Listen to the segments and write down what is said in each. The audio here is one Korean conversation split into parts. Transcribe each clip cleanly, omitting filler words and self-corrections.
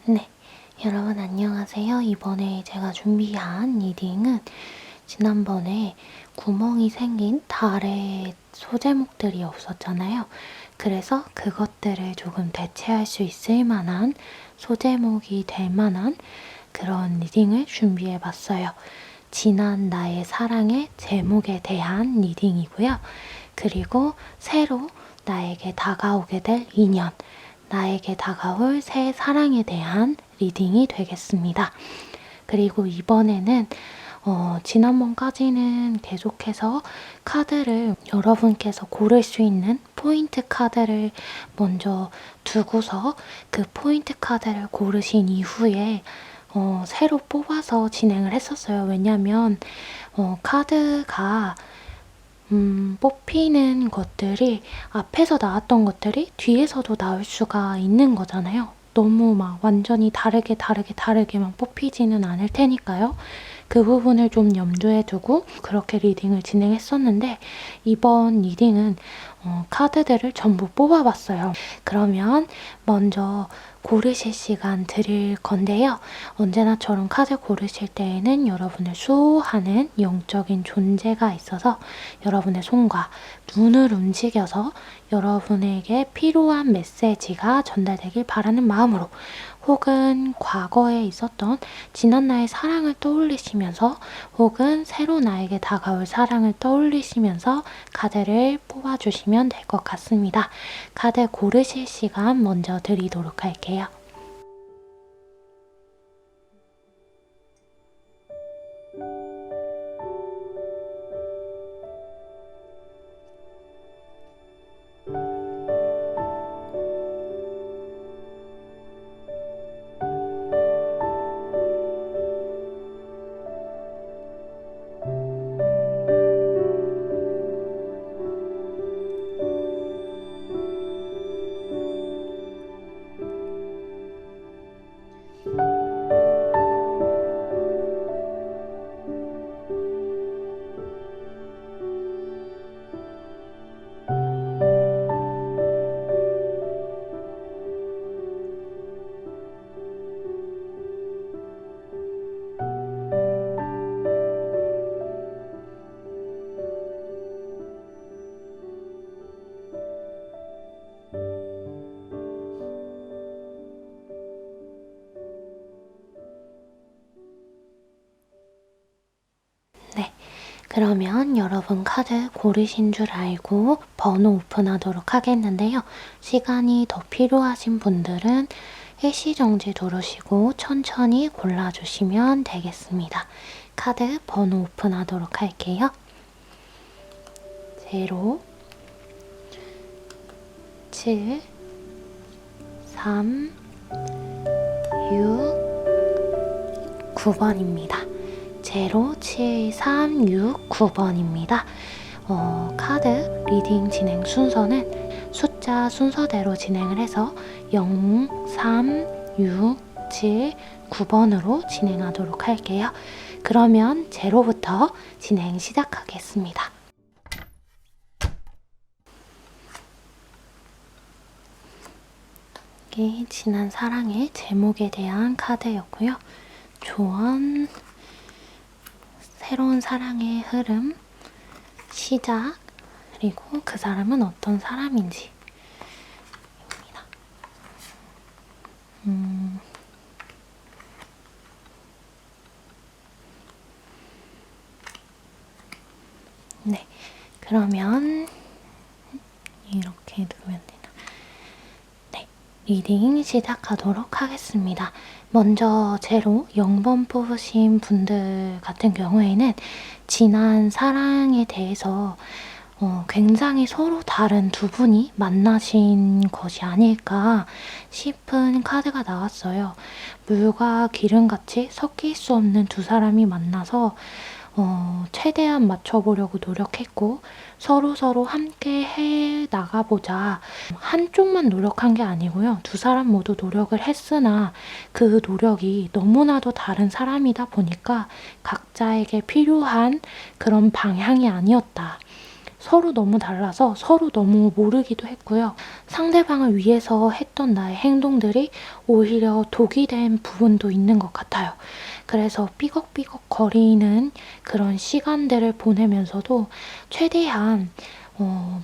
네, 여러분 안녕하세요. 이번에 제가 준비한 리딩은 지난번에 구멍이 생긴 달의 소제목들이 없었잖아요. 그래서 그것들을 조금 대체할 수 있을 만한 소제목이 될 만한 그런 리딩을 준비해 봤어요. 지난 나의 사랑의 제목에 대한 리딩이고요. 그리고 새로 나에게 다가오게 될 인연, 나에게 다가올 새 사랑에 대한 리딩이 되겠습니다. 그리고 이번에는 지난번까지는 계속해서 카드를 여러분께서 고를 수 있는 포인트 카드를 먼저 두고서 그 포인트 카드를 고르신 이후에 새로 뽑아서 진행을 했었어요. 왜냐면 카드가 뽑히는 것들이 앞에서 나왔던 것들이 뒤에서도 나올 수가 있는 거잖아요. 너무 막 완전히 다르게만 뽑히지는 않을 테니까요. 그 부분을 좀 염두에 두고 그렇게 리딩을 진행했었는데 이번 리딩은 카드들을 전부 뽑아봤어요. 그러면 먼저 고르실 시간 드릴 건데요. 언제나처럼 카드 고르실 때에는 여러분을 수호하는 영적인 존재가 있어서 여러분의 손과 눈을 움직여서 여러분에게 필요한 메시지가 전달되길 바라는 마음으로 혹은 과거에 있었던 지난 나의 사랑을 떠올리시면서 혹은 새로 나에게 다가올 사랑을 떠올리시면서 카드를 뽑아주시면 될 것 같습니다. 카드 고르실 시간 먼저 드리도록 할게요. 네, 그러면 여러분 카드 고르신 줄 알고 번호 오픈하도록 하겠는데요. 시간이 더 필요하신 분들은 일시정지 누르시고 천천히 골라주시면 되겠습니다. 카드 번호 오픈하도록 할게요. 0, 7, 3, 6, 9번입니다. 0, 7, 3, 6, 9번입니다. 카드 리딩 진행 순서는 숫자 순서대로 진행을 해서 0, 3, 6, 7, 9번으로 진행하도록 할게요. 그러면 0부터 진행 시작하겠습니다. 이게 지난 사랑의 제목에 대한 카드였고요. 조언, 새로운 사랑의 흐름, 시작, 그리고 그 사람은 어떤 사람인지 입니다. 네, 그러면 이렇게 두면 되나? 네, 리딩 시작하도록 하겠습니다. 먼저 0, 0번 뽑으신 분들 같은 경우에는 지난 사랑에 대해서 굉장히 서로 다른 두 분이 만나신 것이 아닐까 싶은 카드가 나왔어요. 물과 기름같이 섞일 수 없는 두 사람이 만나서 최대한 맞춰보려고 노력했고 서로 함께 해 나가보자. 한쪽만 노력한 게 아니고요. 두 사람 모두 노력을 했으나 그 노력이 너무나도 다른 사람이다 보니까 각자에게 필요한 그런 방향이 아니었다. 서로 너무 달라서 서로 너무 모르기도 했고요. 상대방을 위해서 했던 나의 행동들이 오히려 독이 된 부분도 있는 것 같아요. 그래서 삐걱삐걱 거리는 그런 시간들을 보내면서도 최대한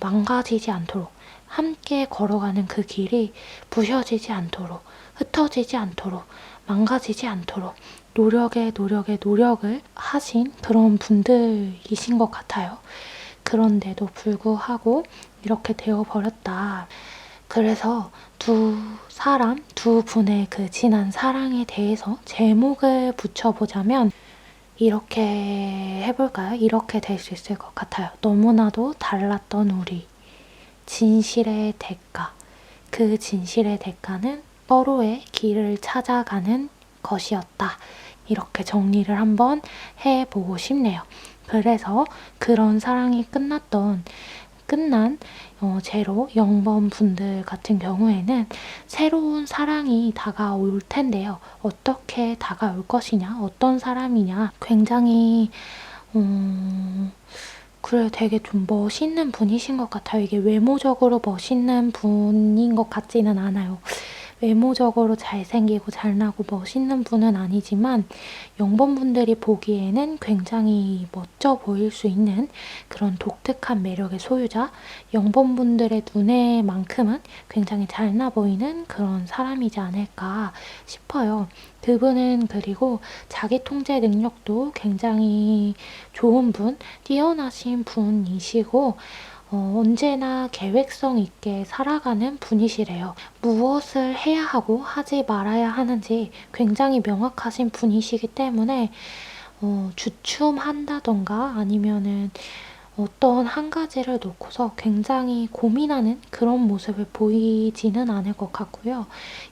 망가지지 않도록, 함께 걸어가는 그 길이 부셔지지 않도록, 흩어지지 않도록, 망가지지 않도록 노력을 하신 그런 분들이신 것 같아요. 그런데도 불구하고 이렇게 되어버렸다. 그래서 두 분의 그 지난 사랑에 대해서 제목을 붙여보자면 이렇게 해볼까요? 이렇게 될 수 있을 것 같아요. 너무나도 달랐던 우리. 진실의 대가. 그 진실의 대가는 서로의 길을 찾아가는 것이었다. 이렇게 정리를 한번 해보고 싶네요. 그래서 그런 사랑이 끝난 제로 0번 분들 같은 경우에는 새로운 사랑이 다가올 텐데요. 어떻게 다가올 것이냐, 어떤 사람이냐, 굉장히 그래 되게 좀 멋있는 분이신 것 같아요. 이게 외모적으로 멋있는 분인 것 같지는 않아요. 외모적으로 잘생기고 잘나고 멋있는 분은 아니지만 0번 분들이 보기에는 굉장히 멋져 보일 수 있는 그런 독특한 매력의 소유자, 0번 분들의 눈에만큼은 굉장히 잘나 보이는 그런 사람이지 않을까 싶어요. 그분은 그리고 자기 통제 능력도 굉장히 좋은 분, 뛰어나신 분이시고 언제나 계획성 있게 살아가는 분이시래요. 무엇을 해야 하고 하지 말아야 하는지 굉장히 명확하신 분이시기 때문에 주춤한다던가 아니면은 어떤 한 가지를 놓고서 굉장히 고민하는 그런 모습을 보이지는 않을 것 같고요.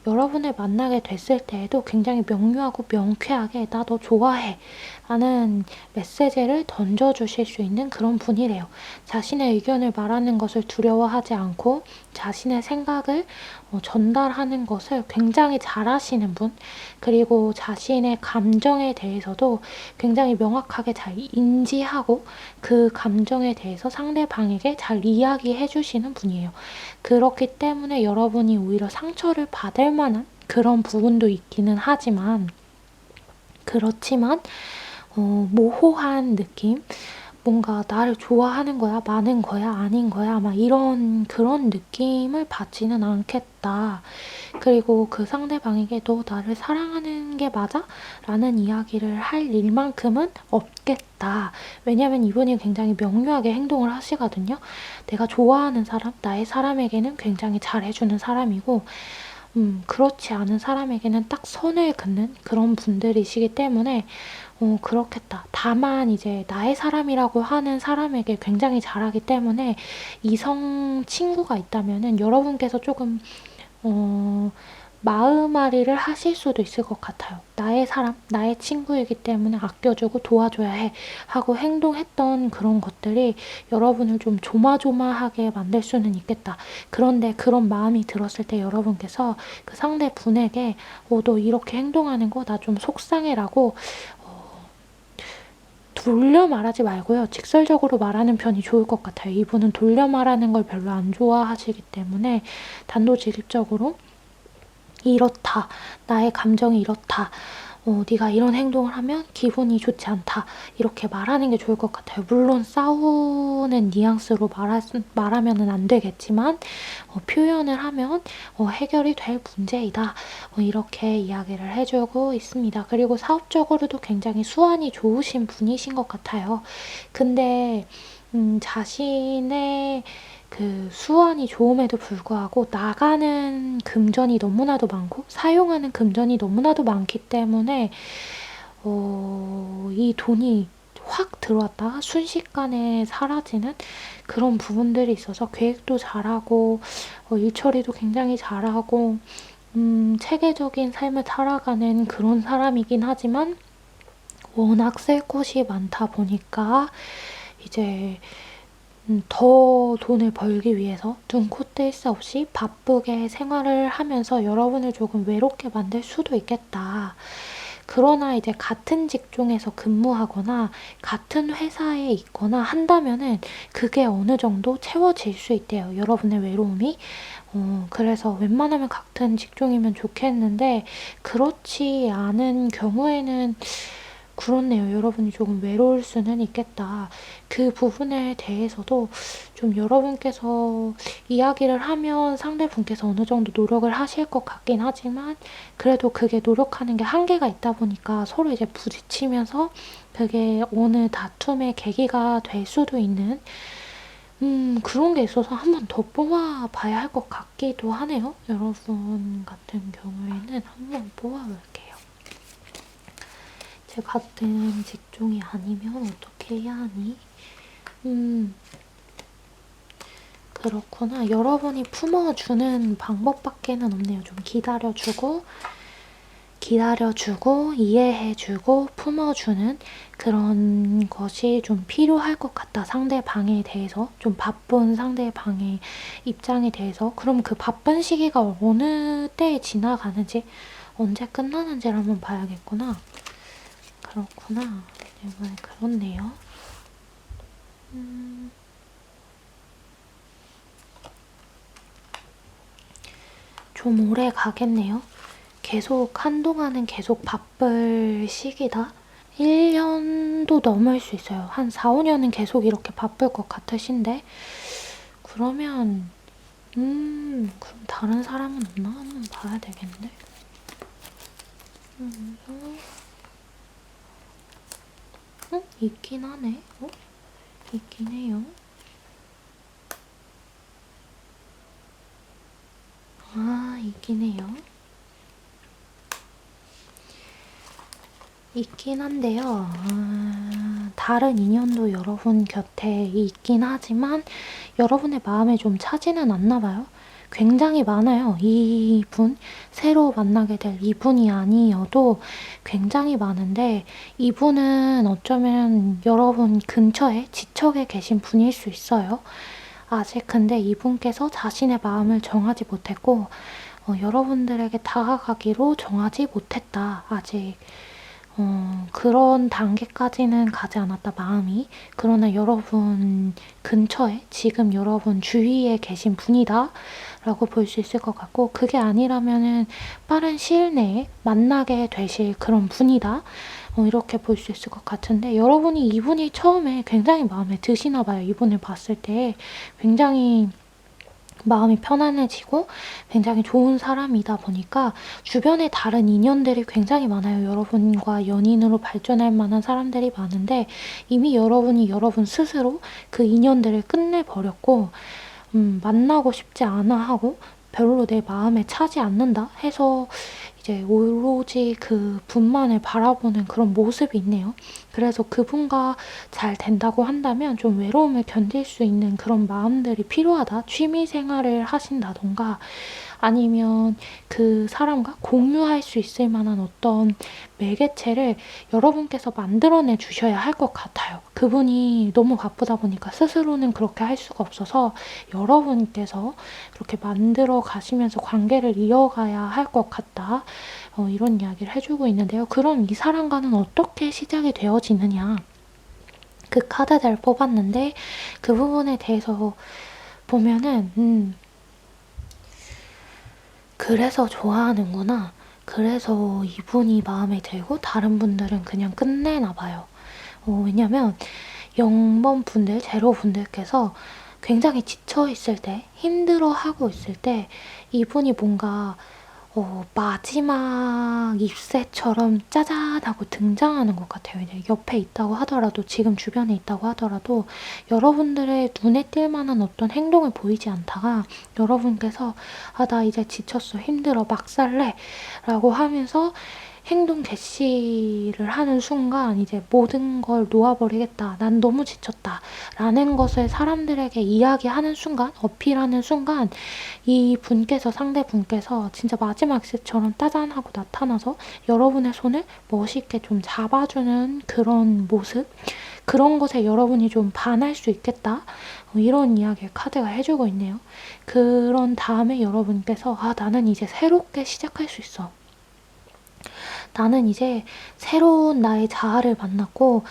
여러분을 만나게 됐을 때에도 굉장히 명료하고 명쾌하게 나 너 좋아해 라는 메시지를 던져주실 수 있는 그런 분이래요. 자신의 의견을 말하는 것을 두려워하지 않고 자신의 생각을 전달하는 것을 굉장히 잘하시는 분, 그리고 자신의 감정에 대해서도 굉장히 명확하게 잘 인지하고 그 감정에 대해서 상대방에게 잘 이야기해 주시는 분이에요. 그렇기 때문에 여러분이 오히려 상처를 받을 만한 그런 부분도 있기는 하지만 그렇지만 모호한 느낌? 뭔가 나를 좋아하는 거야? 많은 거야? 아닌 거야? 막 그런 느낌을 받지는 않겠다. 그리고 그 상대방에게 너 나를 사랑하는 게 맞아? 라는 이야기를 할 일만큼은 없겠다. 왜냐면 이분이 굉장히 명료하게 행동을 하시거든요. 내가 좋아하는 사람, 나의 사람에게는 굉장히 잘해주는 사람이고 그렇지 않은 사람에게는 딱 선을 긋는 그런 분들이시기 때문에 그렇겠다. 다만 이제 나의 사람이라고 하는 사람에게 굉장히 잘하기 때문에 이성 친구가 있다면은 여러분께서 조금 마음앓이를 하실 수도 있을 것 같아요. 나의 사람, 나의 친구이기 때문에 아껴주고 도와줘야 해 하고 행동했던 그런 것들이 여러분을 좀 조마조마하게 만들 수는 있겠다. 그런데 그런 마음이 들었을 때 여러분께서 그 상대분에게 너 이렇게 행동하는 거 나 좀 속상해라고 돌려 말하지 말고요. 직설적으로 말하는 편이 좋을 것 같아요. 이분은 돌려 말하는 걸 별로 안 좋아하시기 때문에 단도직입적으로 이렇다. 나의 감정이 이렇다. 네가 이런 행동을 하면 기분이 좋지 않다. 이렇게 말하는 게 좋을 것 같아요. 물론 싸우는 뉘앙스로 말하면은 안 되겠지만 표현을 하면 해결이 될 문제이다. 이렇게 이야기를 해주고 있습니다. 그리고 사업적으로도 굉장히 수완이 좋으신 분이신 것 같아요. 근데 자신의 그 수완이 좋음에도 불구하고 나가는 금전이 너무나도 많고 사용하는 금전이 너무나도 많기 때문에 이 돈이 확 들어왔다가 순식간에 사라지는 그런 부분들이 있어서 계획도 잘하고 일처리도 굉장히 잘하고 체계적인 삶을 살아가는 그런 사람이긴 하지만 워낙 쓸 곳이 많다 보니까 이제 더 돈을 벌기 위해서 눈코 뜰 새 없이 바쁘게 생활을 하면서 여러분을 조금 외롭게 만들 수도 있겠다. 그러나 이제 같은 직종에서 근무하거나 같은 회사에 있거나 한다면은 그게 어느 정도 채워질 수 있대요. 여러분의 외로움이. 그래서 웬만하면 같은 직종이면 좋겠는데 그렇지 않은 경우에는 그렇네요. 여러분이 조금 외로울 수는 있겠다. 그 부분에 대해서도 좀 여러분께서 이야기를 하면 상대분께서 어느 정도 노력을 하실 것 같긴 하지만 그래도 그게 노력하는 게 한계가 있다 보니까 서로 이제 부딪히면서 그게 어느 다툼의 계기가 될 수도 있는 그런 게 있어서 한 번 더 뽑아봐야 할 것 같기도 하네요. 여러분 같은 경우에는 한 번 뽑아볼게요. 제 같은 직종이 아니면 어떻게 해야 하니? 그렇구나. 여러분이 품어주는 방법밖에는 없네요. 좀 기다려주고, 이해해주고, 품어주는 그런 것이 좀 필요할 것 같다. 상대방에 대해서. 좀 바쁜 상대방의 입장에 대해서. 그럼 그 바쁜 시기가 어느 때에 지나가는지, 언제 끝나는지를 한번 봐야겠구나. 그렇구나. 이번에 그렇네요. 좀 오래 가겠네요. 계속 한동안은 계속 바쁠 시기다. 1년도 넘을 수 있어요. 한 4, 5년은 계속 이렇게 바쁠 것 같으신데 그러면 그럼 다른 사람은 없나? 한번 봐야 되겠는데. 있긴 하네. 있긴 해요. 있긴 해요. 있긴 한데요. 다른 인연도 여러분 곁에 있긴 하지만 여러분의 마음에 좀 차지는 않나 봐요. 굉장히 많아요. 이분, 새로 만나게 될 이분이 아니어도 굉장히 많은데 이분은 어쩌면 여러분 근처에 지척에 계신 분일 수 있어요. 아직 근데 이분께서 자신의 마음을 정하지 못했고 여러분들에게 다가가기로 정하지 못했다. 아직 그런 단계까지는 가지 않았다, 마음이. 그러나 여러분 근처에, 지금 여러분 주위에 계신 분이다 라고 볼 수 있을 것 같고, 그게 아니라면은 빠른 시일 내에 만나게 되실 그런 분이다. 이렇게 볼 수 있을 것 같은데, 여러분이 이분이 처음에 굉장히 마음에 드시나 봐요. 이분을 봤을 때 굉장히 마음이 편안해지고 굉장히 좋은 사람이다 보니까 주변에 다른 인연들이 굉장히 많아요. 여러분과 연인으로 발전할 만한 사람들이 많은데 이미 여러분이 여러분 스스로 그 인연들을 끝내버렸고 만나고 싶지 않아 하고 별로 내 마음에 차지 않는다 해서 이제 오로지 그 분만을 바라보는 그런 모습이 있네요. 그래서 그분과 잘 된다고 한다면 좀 외로움을 견딜 수 있는 그런 마음들이 필요하다. 취미 생활을 하신다던가 아니면 그 사람과 공유할 수 있을 만한 어떤 매개체를 여러분께서 만들어내 주셔야 할 것 같아요. 그분이 너무 바쁘다 보니까 스스로는 그렇게 할 수가 없어서 여러분께서 그렇게 만들어 가시면서 관계를 이어가야 할 것 같다. 이런 이야기를 해주고 있는데요. 그럼 이 사람과는 어떻게 시작이 되어지느냐. 그 카드를 뽑았는데 그 부분에 대해서 보면은 그래서 좋아하는구나. 그래서 이분이 마음에 들고 다른 분들은 그냥 끝내나 봐요. 왜냐면 0번 분들, 제로 분들께서 굉장히 지쳐있을 때, 힘들어하고 있을 때 이분이 뭔가 마지막 잎새처럼 짜잔 하고 등장하는 것 같아요. 이제 옆에 있다고 하더라도, 지금 주변에 있다고 하더라도 여러분들의 눈에 띌 만한 어떤 행동을 보이지 않다가 여러분께서 나 이제 지쳤어, 힘들어, 막 살래 라고 하면서 행동 개시를 하는 순간 이제 모든 걸 놓아버리겠다. 난 너무 지쳤다. 라는 것을 사람들에게 이야기하는 순간, 어필하는 순간 이 분께서, 상대분께서 진짜 마지막 셋처럼 따잔하고 나타나서 여러분의 손을 멋있게 좀 잡아주는 그런 모습, 그런 것에 여러분이 좀 반할 수 있겠다. 이런 이야기를 카드가 해주고 있네요. 그런 다음에 여러분께서 나는 이제 새롭게 시작할 수 있어. 나는 이제 새로운 나의 자아를 만났고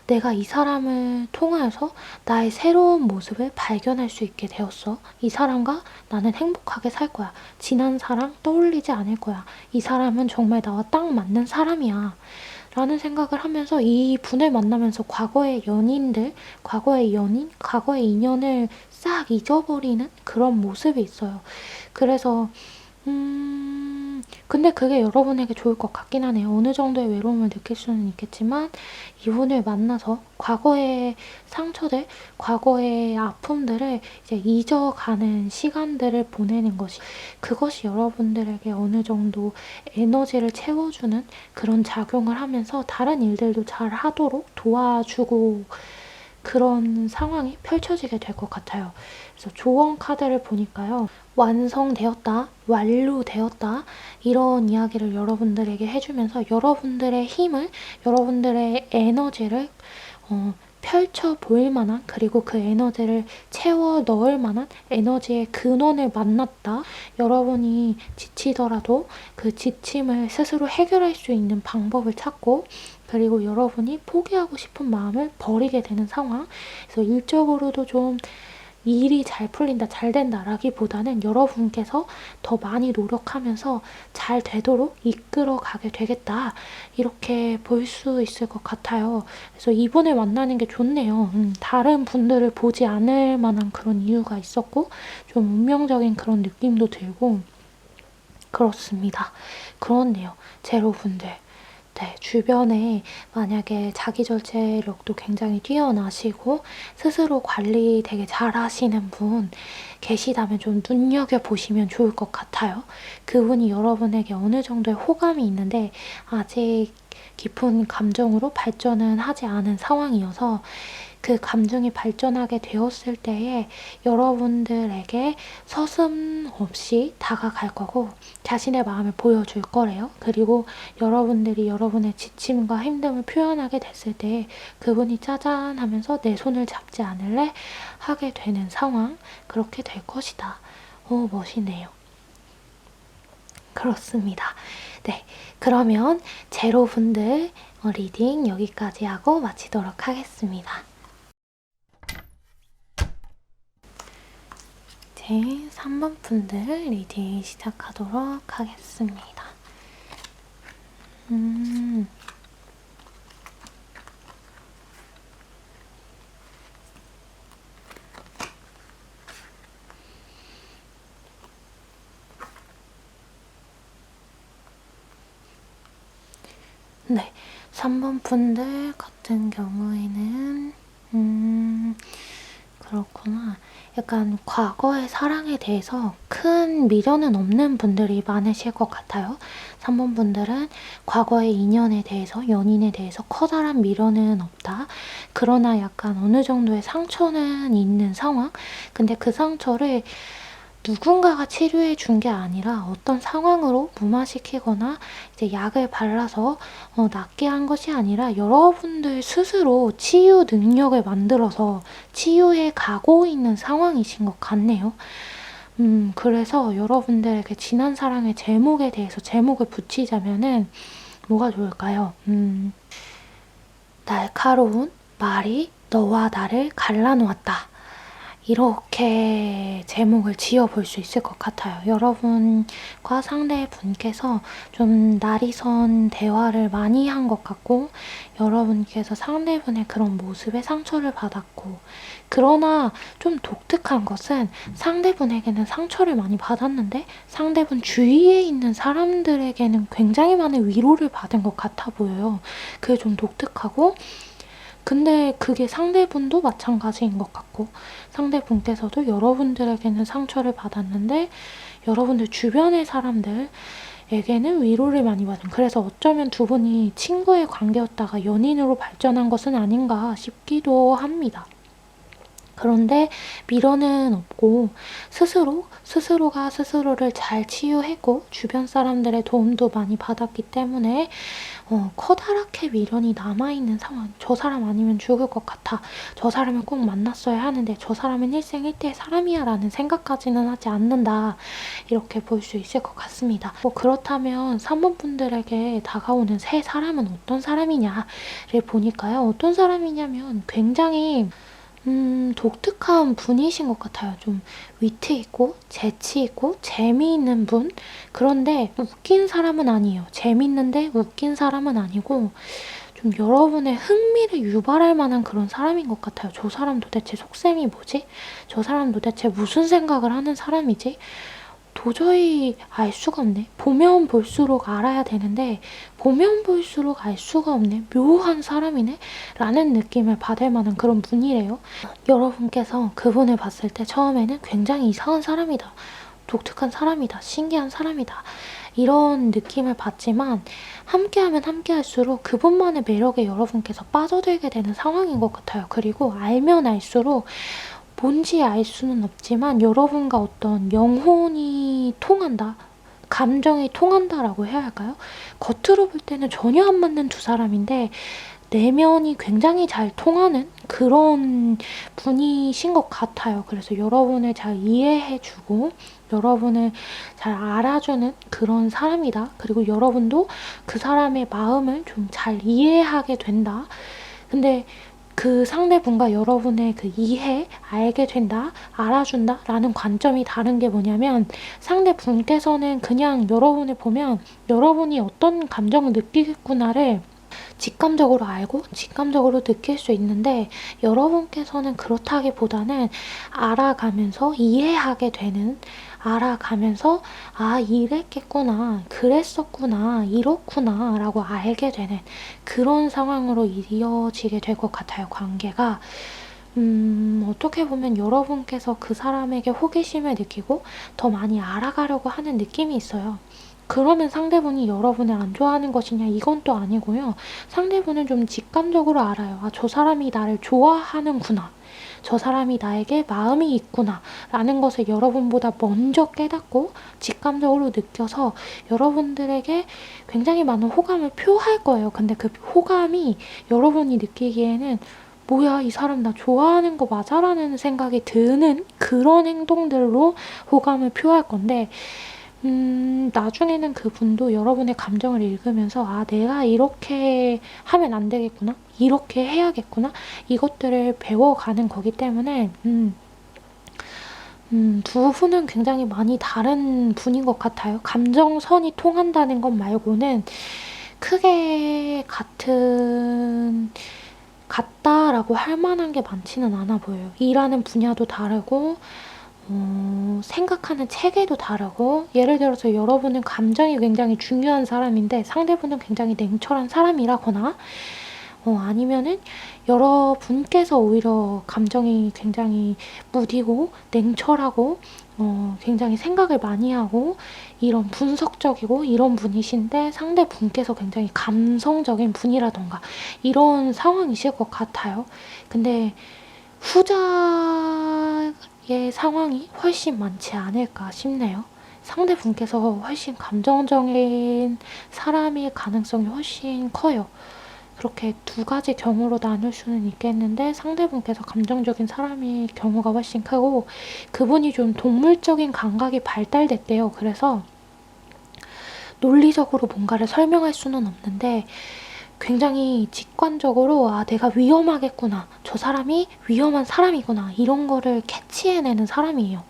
내가 이 사람을 통하여서 나의 새로운 모습을 발견할 수 있게 되었어. 이 사람과 나는 행복하게 살 거야. 지난 사랑 떠올리지 않을 거야. 이 사람은 정말 나와 딱 맞는 사람이야. 라는 생각을 하면서 이 분을 만나면서 과거의 연인들, 과거의 연인, 과거의 인연을 싹 잊어버리는 그런 모습이 있어요. 그래서 근데 그게 여러분에게 좋을 것 같긴 하네요. 어느 정도의 외로움을 느낄 수는 있겠지만 이분을 만나서 과거의 상처들, 과거의 아픔들을 이제 잊어가는 시간들을 보내는 것이 그것이 여러분들에게 어느 정도 에너지를 채워주는 그런 작용을 하면서 다른 일들도 잘 하도록 도와주고 그런 상황이 펼쳐지게 될 것 같아요. 그래서 조언 카드를 보니까요. 완성되었다, 완료되었다 이런 이야기를 여러분들에게 해주면서 여러분들의 힘을, 여러분들의 에너지를 펼쳐 보일 만한 그리고 그 에너지를 채워 넣을 만한 에너지의 근원을 만났다. 여러분이 지치더라도 그 지침을 스스로 해결할 수 있는 방법을 찾고 그리고 여러분이 포기하고 싶은 마음을 버리게 되는 상황. 그래서 일적으로도 좀 일이 잘 풀린다, 잘 된다라기보다는 여러분께서 더 많이 노력하면서 잘 되도록 이끌어 가게 되겠다. 이렇게 볼 수 있을 것 같아요. 그래서 이분을 만나는 게 좋네요. 다른 분들을 보지 않을 만한 그런 이유가 있었고 좀 운명적인 그런 느낌도 들고 그렇습니다. 그렇네요. 제로분들. 네, 주변에 만약에 자기 절제력도 굉장히 뛰어나시고 스스로 관리 되게 잘하시는 분 계시다면 좀 눈여겨보시면 좋을 것 같아요. 그분이 여러분에게 어느 정도의 호감이 있는데 아직 깊은 감정으로 발전은 하지 않은 상황이어서 그 감정이 발전하게 되었을 때에 여러분들에게 서슴없이 다가갈 거고 자신의 마음을 보여줄 거래요. 그리고 여러분들이 여러분의 지침과 힘듦을 표현하게 됐을 때 그분이 짜잔 하면서 내 손을 잡지 않을래? 하게 되는 상황 그렇게 될 것이다. 오 멋이네요. 그렇습니다. 네, 그러면 제로분들 리딩 여기까지 하고 마치도록 하겠습니다. 이제 3번 분들 리딩 시작하도록 하겠습니다. 네, 3번 분들 같은 경우에는 그렇구나. 약간 과거의 사랑에 대해서 큰 미련은 없는 분들이 많으실 것 같아요. 3번 분들은 과거의 인연에 대해서, 연인에 대해서 커다란 미련은 없다. 그러나 약간 어느 정도의 상처는 있는 상황? 근데 그 상처를 누군가가 치료해 준 게 아니라 어떤 상황으로 무마시키거나 이제 약을 발라서 낫게 한 것이 아니라 여러분들 스스로 치유 능력을 만들어서 치유해 가고 있는 상황이신 것 같네요. 그래서 여러분들에게 지난 사랑의 제목에 대해서 제목을 붙이자면은 뭐가 좋을까요? 날카로운 말이 너와 나를 갈라놓았다. 이렇게 제목을 지어볼 수 있을 것 같아요. 여러분과 상대분께서 좀 날이선 대화를 많이 한 것 같고 여러분께서 상대분의 그런 모습에 상처를 받았고 그러나 좀 독특한 것은 상대분에게는 상처를 많이 받았는데 상대분 주위에 있는 사람들에게는 굉장히 많은 위로를 받은 것 같아 보여요. 그게 좀 독특하고 근데 그게 상대분도 마찬가지인 것 같고 상대분께서도 여러분들에게는 상처를 받았는데 여러분들 주변의 사람들에게는 위로를 많이 받은 그래서 어쩌면 두 분이 친구의 관계였다가 연인으로 발전한 것은 아닌가 싶기도 합니다. 그런데 미련은 없고 스스로가 스스로를 잘 치유했고 주변 사람들의 도움도 많이 받았기 때문에 커다랗게 미련이 남아있는 상황. 저 사람 아니면 죽을 것 같아. 저 사람을 꼭 만났어야 하는데 저 사람은 일생일대의 사람이야 라는 생각까지는 하지 않는다. 이렇게 볼 수 있을 것 같습니다. 그렇다면 산모분들에게 다가오는 새 사람은 어떤 사람이냐를 보니까요. 어떤 사람이냐면 굉장히 독특한 분이신 것 같아요. 좀 위트 있고 재치 있고 재미있는 분. 그런데 웃긴 사람은 아니에요. 재밌는데 웃긴 사람은 아니고 좀 여러분의 흥미를 유발할 만한 그런 사람인 것 같아요. 저 사람 도대체 속셈이 뭐지? 저 사람 도대체 무슨 생각을 하는 사람이지? 도저히 알 수가 없네. 보면 볼수록 알아야 되는데 보면 볼수록 알 수가 없네. 묘한 사람이네? 라는 느낌을 받을 만한 그런 분이래요. 여러분께서 그분을 봤을 때 처음에는 굉장히 이상한 사람이다. 독특한 사람이다. 신기한 사람이다. 이런 느낌을 받지만 함께하면 함께할수록 그분만의 매력에 여러분께서 빠져들게 되는 상황인 것 같아요. 그리고 알면 알수록 뭔지 알 수는 없지만 여러분과 어떤 영혼이 통한다. 감정이 통한다라고 해야 할까요? 겉으로 볼 때는 전혀 안 맞는 두 사람인데 내면이 굉장히 잘 통하는 그런 분이신 것 같아요. 그래서 여러분을 잘 이해해주고 여러분을 잘 알아주는 그런 사람이다. 그리고 여러분도 그 사람의 마음을 좀 잘 이해하게 된다. 근데 그 상대분과 여러분의 그 이해, 알게 된다, 알아준다 라는 관점이 다른 게 뭐냐면 상대분께서는 그냥 여러분을 보면 여러분이 어떤 감정을 느끼겠구나를 직감적으로 알고 직감적으로 느낄 수 있는데 여러분께서는 그렇다기보다는 알아가면서 이해하게 되는 알아가면서 아 이랬겠구나 그랬었구나 이렇구나 라고 알게 되는 그런 상황으로 이어지게 될 것 같아요. 관계가 어떻게 보면 여러분께서 그 사람에게 호기심을 느끼고 더 많이 알아가려고 하는 느낌이 있어요. 그러면 상대분이 여러분을 안 좋아하는 것이냐 이건 또 아니고요. 상대분은 좀 직감적으로 알아요. 아, 저 사람이 나를 좋아하는구나. 저 사람이 나에게 마음이 있구나 라는 것을 여러분보다 먼저 깨닫고 직감적으로 느껴서 여러분들에게 굉장히 많은 호감을 표할 거예요. 근데 그 호감이 여러분이 느끼기에는 뭐야 이 사람 나 좋아하는 거 맞아? 라는 생각이 드는 그런 행동들로 호감을 표할 건데 나중에는 그분도 여러분의 감정을 읽으면서 아, 내가 이렇게 하면 안 되겠구나. 이렇게 해야겠구나. 이것들을 배워가는 거기 때문에 두 분은 굉장히 많이 다른 분인 것 같아요. 감정선이 통한다는 것 말고는 크게 같다라고 할 만한 게 많지는 않아 보여요. 일하는 분야도 다르고 생각하는 체계도 다르고 예를 들어서 여러분은 감정이 굉장히 중요한 사람인데 상대분은 굉장히 냉철한 사람이라거나 아니면은 여러분께서 오히려 감정이 굉장히 무디고 냉철하고 굉장히 생각을 많이 하고 이런 분석적이고 이런 분이신데 상대분께서 굉장히 감성적인 분이라던가 이런 상황이실 것 같아요. 근데 후자의 상황이 훨씬 많지 않을까 싶네요. 상대분께서 훨씬 감정적인 사람일 가능성이 훨씬 커요. 그렇게 두 가지 경우로 나눌 수는 있겠는데 상대분께서 감정적인 사람일 경우가 훨씬 크고 그분이 좀 동물적인 감각이 발달됐대요. 그래서 논리적으로 뭔가를 설명할 수는 없는데 굉장히 직관적으로 아 내가 위험하겠구나. 저 사람이 위험한 사람이구나. 이런 거를 캐치해내는 사람이에요.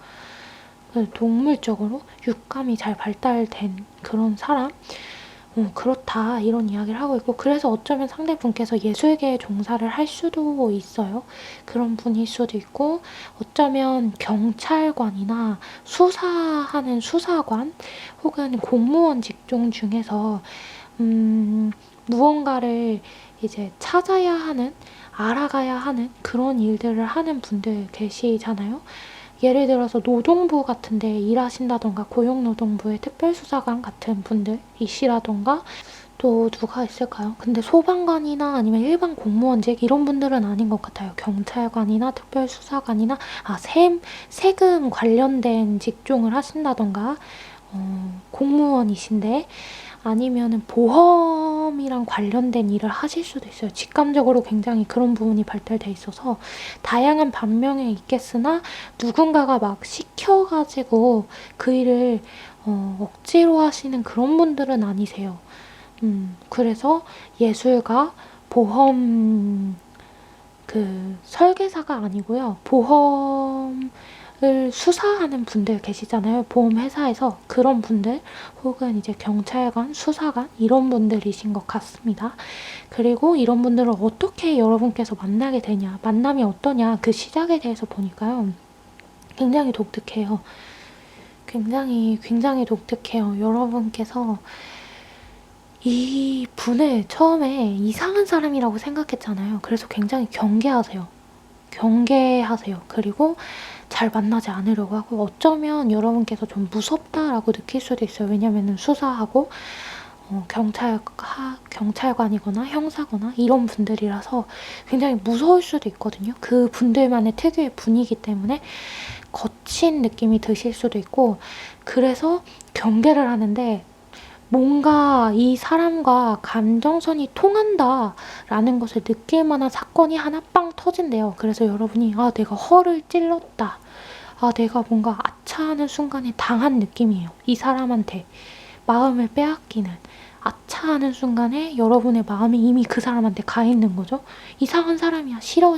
동물적으로 육감이 잘 발달된 그런 사람? 그렇다 이런 이야기를 하고 있고 그래서 어쩌면 상대분께서 예술계에 종사를 할 수도 있어요. 그런 분일 수도 있고 어쩌면 경찰관이나 수사하는 수사관 혹은 공무원 직종 중에서 무언가를 이제 찾아야 하는 알아가야 하는 그런 일들을 하는 분들 계시잖아요. 예를 들어서 노동부 같은 데 일하신다던가 고용노동부의 특별수사관 같은 분들이시라던가 또 누가 있을까요? 근데 소방관이나 아니면 일반 공무원직 이런 분들은 아닌 것 같아요. 경찰관이나 특별수사관이나 세금 관련된 직종을 하신다던가 공무원이신데 아니면은 보험이랑 관련된 일을 하실 수도 있어요. 직감적으로 굉장히 그런 부분이 발달돼 있어서 다양한 반면에 있겠으나 누군가가 막 시켜가지고 그 일을 억지로 하시는 그런 분들은 아니세요. 그래서 예술가, 보험, 설계사가 아니고요. 보험을 수사하는 분들 계시잖아요. 보험회사에서 그런 분들, 혹은 이제 경찰관, 수사관, 이런 분들이신 것 같습니다. 그리고 이런 분들을 어떻게 여러분께서 만나게 되냐, 만남이 어떠냐, 그 시작에 대해서 보니까요. 굉장히 독특해요. 굉장히 독특해요. 여러분께서 이 분을 처음에 이상한 사람이라고 생각했잖아요. 그래서 굉장히 경계하세요. 그리고 잘 만나지 않으려고 하고 어쩌면 여러분께서 좀 무섭다라고 느낄 수도 있어요. 왜냐면은 수사하고 경찰관이거나 형사거나 이런 분들이라서 굉장히 무서울 수도 있거든요. 그 분들만의 특유의 분위기 때문에 거친 느낌이 드실 수도 있고 그래서 경계를 하는데 뭔가 이 사람과 감정선이 통한다라는 것을 느낄 만한 사건이 하나 빵 터진대요. 그래서 여러분이 내가 허를 찔렀다. 내가 뭔가 아차하는 순간에 당한 느낌이에요. 이 사람한테 마음을 빼앗기는 아차하는 순간에 여러분의 마음이 이미 그 사람한테 가 있는 거죠. 이상한 사람이야. 싫어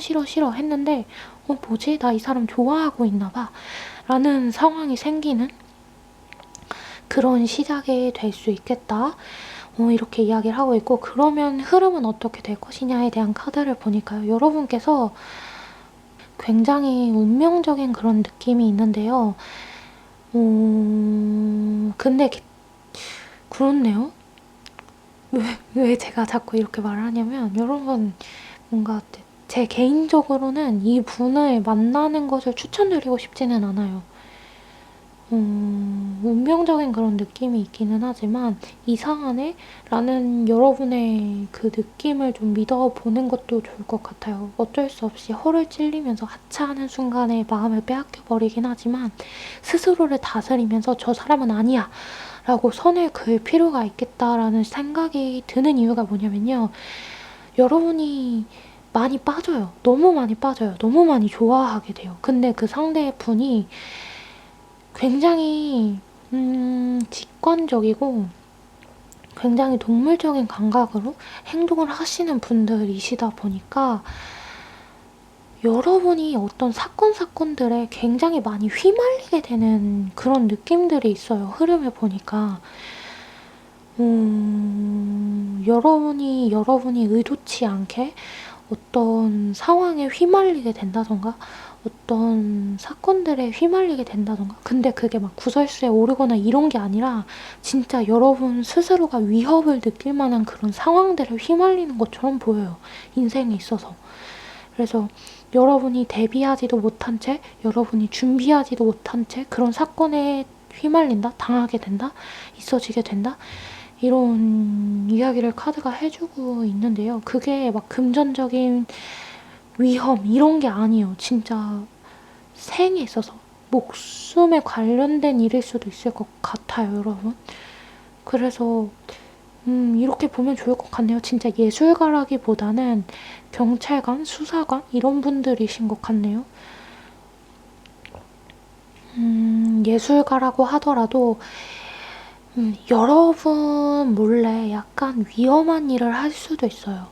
했는데 뭐지? 나 이 사람 좋아하고 있나 봐. 라는 상황이 생기는 그런 시작이 될 수 있겠다. 이렇게 이야기를 하고 있고 그러면 흐름은 어떻게 될 것이냐에 대한 카드를 보니까요. 여러분께서 굉장히 운명적인 그런 느낌이 있는데요. 근데 그렇네요. 왜 제가 자꾸 이렇게 말을 하냐면 여러분 뭔가 제 개인적으로는 이 분을 만나는 것을 추천드리고 싶지는 않아요. 운명적인 그런 느낌이 있기는 하지만 이상하네? 라는 여러분의 그 느낌을 좀 믿어보는 것도 좋을 것 같아요. 어쩔 수 없이 허를 찔리면서 하차하는 순간에 마음을 빼앗겨버리긴 하지만 스스로를 다스리면서 저 사람은 아니야! 라고 선을 그을 필요가 있겠다라는 생각이 드는 이유가 뭐냐면요. 여러분이 많이 빠져요. 너무 많이 빠져요. 너무 많이 좋아하게 돼요. 근데 그 상대의 분이 굉장히 직관적이고 굉장히 동물적인 감각으로 행동을 하시는 분들이시다 보니까 여러분이 어떤 사건들에 굉장히 많이 휘말리게 되는 그런 느낌들이 있어요. 흐름을 보니까. 여러분이 의도치 않게 어떤 상황에 휘말리게 된다던가 어떤 사건들에 휘말리게 된다던가 근데 그게 막 구설수에 오르거나 이런 게 아니라 진짜 여러분 스스로가 위협을 느낄 만한 그런 상황들에 휘말리는 것처럼 보여요. 인생에 있어서. 그래서 여러분이 대비하지도 못한 채 여러분이 준비하지도 못한 채 그런 사건에 휘말린다? 당하게 된다? 있어지게 된다? 이런 이야기를 카드가 해주고 있는데요. 그게 막 금전적인 위험 이런 게 아니에요. 진짜 생에 있어서 목숨에 관련된 일일 수도 있을 것 같아요, 여러분. 그래서 이렇게 보면 좋을 것 같네요. 진짜 예술가라기보다는 경찰관, 수사관 이런 분들이신 것 같네요. 예술가라고 하더라도 여러분 몰래 약간 위험한 일을 할 수도 있어요.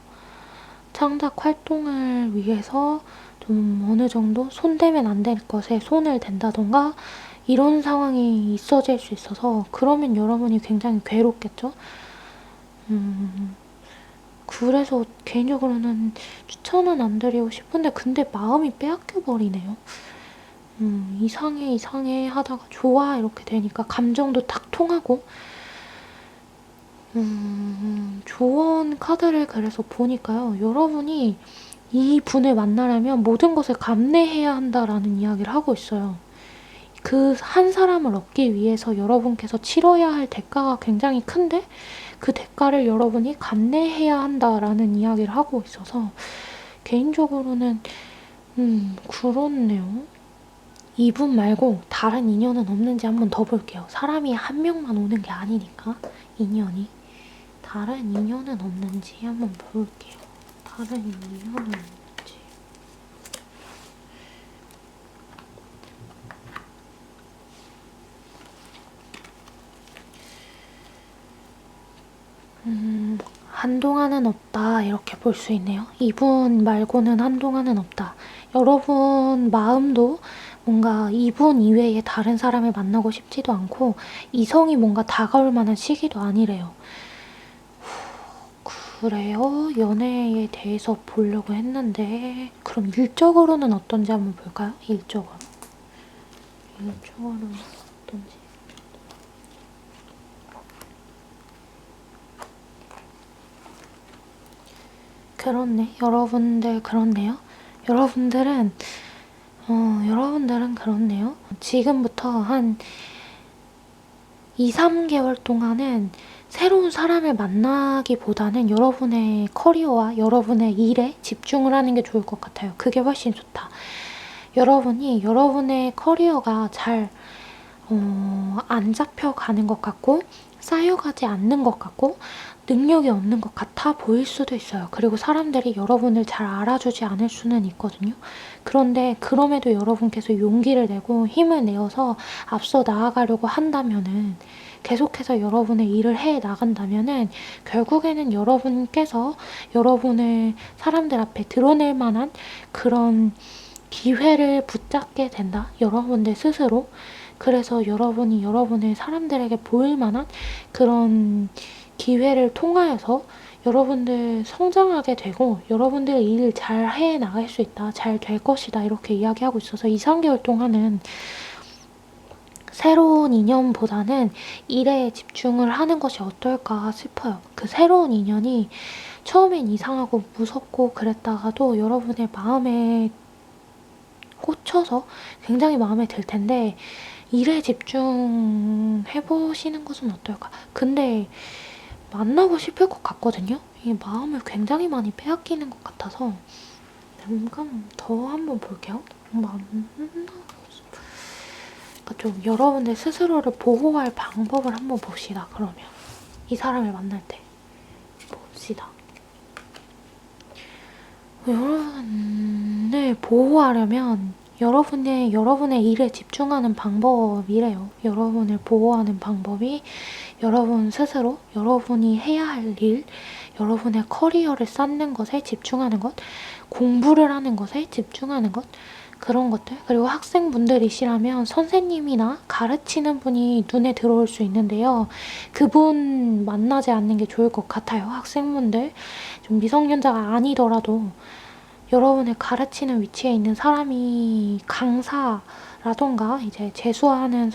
창작 활동을 위해서 좀 어느 정도 손대면 안 될 것에 손을 댄다던가 이런 상황이 있어질 수 있어서 그러면 여러분이 굉장히 괴롭겠죠? 그래서 개인적으로는 추천은 안 드리고 싶은데 근데 마음이 빼앗겨 버리네요. 이상해 하다가 좋아 이렇게 되니까 감정도 딱 통하고 조언 카드를 그래서 보니까요. 여러분이 이 분을 만나려면 모든 것을 감내해야 한다라는 이야기를 하고 있어요. 그 한 사람을 얻기 위해서 여러분께서 치러야 할 대가가 굉장히 큰데 그 대가를 여러분이 감내해야 한다라는 이야기를 하고 있어서 개인적으로는 그렇네요. 이분 말고 다른 인연은 없는지 한번 더 볼게요. 사람이 한 명만 오는 게 아니니까 인연이. 다른 인연은 없는지 한번 볼게요. 다른 인연은 없는지. 한동안은 없다 이렇게 볼 수 있네요. 이분 말고는 한동안은 없다. 여러분 마음도 뭔가 이분 이외에 다른 사람을 만나고 싶지도 않고 이성이 뭔가 다가올 만한 시기도 아니래요. 그래요? 연애에 대해서 보려고 했는데 그럼 일적으로는 어떤지 한번 볼까요? 일적으로는 어떤지. 그렇네. 여러분들 그렇네요. 여러분들은 그렇네요. 지금부터 한 2, 3개월 동안은 새로운 사람을 만나기보다는 여러분의 커리어와 여러분의 일에 집중을 하는 게 좋을 것 같아요. 그게 훨씬 좋다. 여러분이 여러분의 커리어가 잘 안 잡혀가는 것 같고 쌓여가지 않는 것 같고 능력이 없는 것 같아 보일 수도 있어요. 그리고 사람들이 여러분을 잘 알아주지 않을 수는 있거든요. 그런데 그럼에도 여러분께서 용기를 내고 힘을 내어서 앞서 나아가려고 한다면은 계속해서 여러분의 일을 해 나간다면은 결국에는 여러분께서 여러분을 사람들 앞에 드러낼 만한 그런 기회를 붙잡게 된다. 여러분들 스스로. 그래서 여러분이 여러분을 사람들에게 보일 만한 그런 기회를 통하여서 여러분들 성장하게 되고 여러분들 일 잘 해 나갈 수 있다. 잘 될 것이다. 이렇게 이야기하고 있어서 2, 3개월 동안은 새로운 인연보다는 일에 집중을 하는 것이 어떨까 싶어요. 그 새로운 인연이 처음엔 이상하고 무섭고 그랬다가도 여러분의 마음에 꽂혀서 굉장히 마음에 들 텐데 일에 집중해보시는 것은 어떨까? 근데 만나고 싶을 것 같거든요? 이 마음을 굉장히 많이 빼앗기는 것 같아서 잠깐 더 한번 볼게요. 좀 여러분들 스스로를 보호할 방법을 한번 봅시다. 그러면 이 사람을 만날 때 봅시다. 여러분을 보호하려면 여러분의 일에 집중하는 방법이래요. 여러분을 보호하는 방법이 여러분 스스로 여러분이 해야 할 일, 여러분의 커리어를 쌓는 것에 집중하는 것, 공부를 하는 것에 집중하는 것, 그런 것들. 그리고 학생분들이시라면 선생님이나 가르치는 분이 눈에 들어올 수 있는데요. 그분 만나지 않는 게 좋을 것 같아요. 학생분들. 좀 미성년자가 아니더라도 여러분을 가르치는 위치에 있는 사람이 강사라던가 이제 재수학원의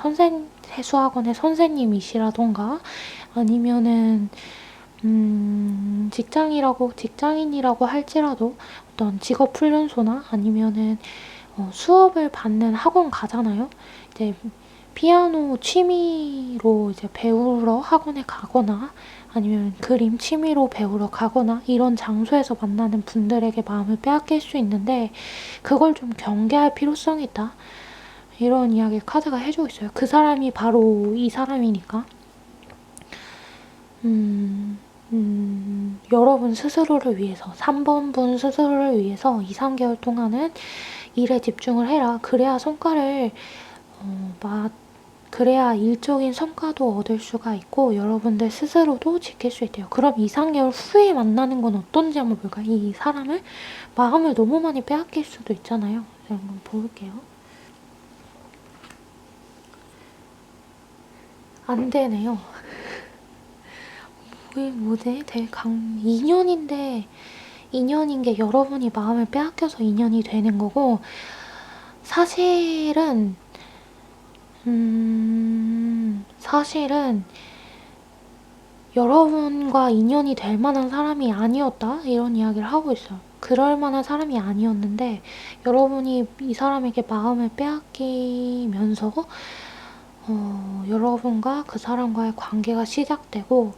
선생님이시라던가 아니면은 직장인이라고 할지라도 어떤 직업훈련소나 아니면은 수업을 받는 학원 가잖아요. 이제 피아노 취미로 이제 배우러 학원에 가거나 아니면 그림 취미로 배우러 가거나 이런 장소에서 만나는 분들에게 마음을 빼앗길 수 있는데 그걸 좀 경계할 필요성이 있다. 이런 이야기 카드가 해주고 있어요. 그 사람이 바로 이 사람이니까. 여러분 스스로를 위해서 3번 분 스스로를 위해서 2, 3개월 동안은 일에 집중을 해라. 그래야 일적인 성과도 얻을 수가 있고 여러분들 스스로도 지킬 수 있대요. 그럼 2, 3개월 후에 만나는 건 어떤지 한번 볼까요? 이 사람을 마음을 너무 많이 빼앗길 수도 있잖아요. 한번 볼게요. 안 되네요. 뭐지? 되게 2년인 게 여러분이 마음을 빼앗겨서 2년이 되는 거고 사실은 여러분과 인연이 될 만한 사람이 아니었다? 이런 이야기를 하고 있어요. 그럴 만한 사람이 아니었는데 여러분이 이 사람에게 마음을 빼앗기면서 여러분과 그 사람과의 관계가 시작되고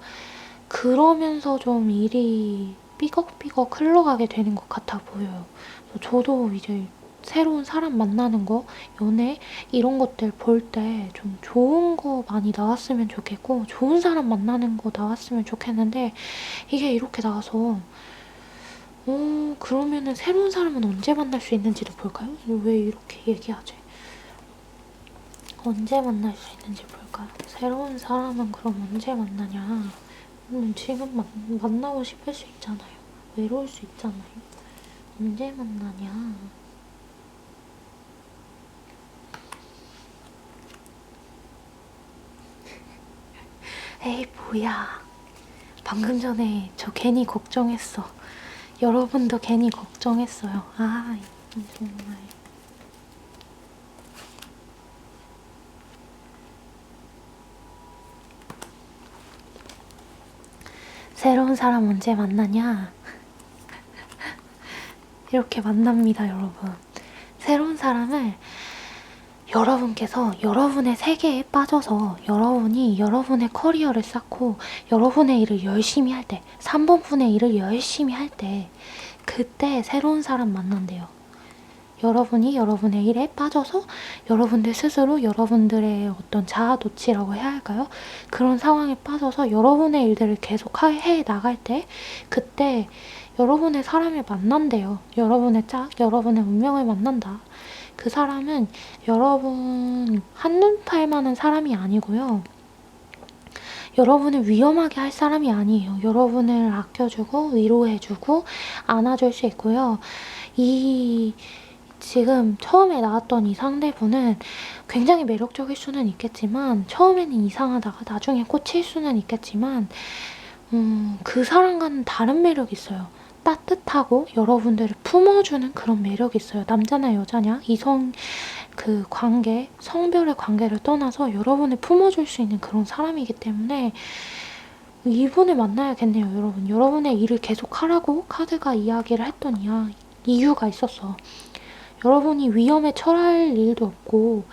그러면서 좀 일이 삐걱삐걱 흘러가게 되는 것 같아 보여요. 저도 이제 새로운 사람 만나는 거, 연애 이런 것들 볼 때 좀 좋은 거 많이 나왔으면 좋겠고 좋은 사람 만나는 거 나왔으면 좋겠는데 이게 이렇게 나와서 그러면은 새로운 사람은 언제 만날 수 있는지도 볼까요? 왜 이렇게 얘기하지? 언제 만날 수 있는지 볼까요? 새로운 사람은 그럼 언제 만나냐? 지금 만나고 싶을 수 있잖아요. 외로울 수 있잖아요. 언제 만나냐? 에이, 뭐야. 방금 전에 저 괜히 걱정했어. 여러분도 괜히 걱정했어요. 아, 이건 정말. 새로운 사람 언제 만나냐? 이렇게 만납니다, 여러분. 새로운 사람을 여러분께서 여러분의 세계에 빠져서 여러분이 여러분의 커리어를 쌓고 여러분의 일을 열심히 할 때, 3번분의 일을 열심히 할 때, 그때 새로운 사람 만난대요. 여러분이 여러분의 일에 빠져서 여러분들 스스로 여러분들의 어떤 자아도취라고 해야 할까요? 그런 상황에 빠져서 여러분의 일들을 계속 해 나갈 때 그때 여러분의 사람을 만난대요. 여러분의 여러분의 운명을 만난다. 그 사람은 여러분 한눈 팔 만한 사람이 아니고요. 여러분을 위험하게 할 사람이 아니에요. 여러분을 아껴주고 위로해주고 안아줄 수 있고요. 지금 처음에 나왔던 이 상대분은 굉장히 매력적일 수는 있겠지만 처음에는 이상하다가 나중에 꽂힐 수는 있겠지만 그 사람과는 다른 매력이 있어요. 따뜻하고 여러분들을 품어주는 그런 매력이 있어요. 남자냐 여자냐 이성 그 관계 성별의 관계를 떠나서 여러분을 품어줄 수 있는 그런 사람이기 때문에 이분을 만나야겠네요. 여러분. 여러분의 일을 계속 하라고 카드가 이야기를 했던 이유가 있었어. 여러분이 위험에 처할 일도 없고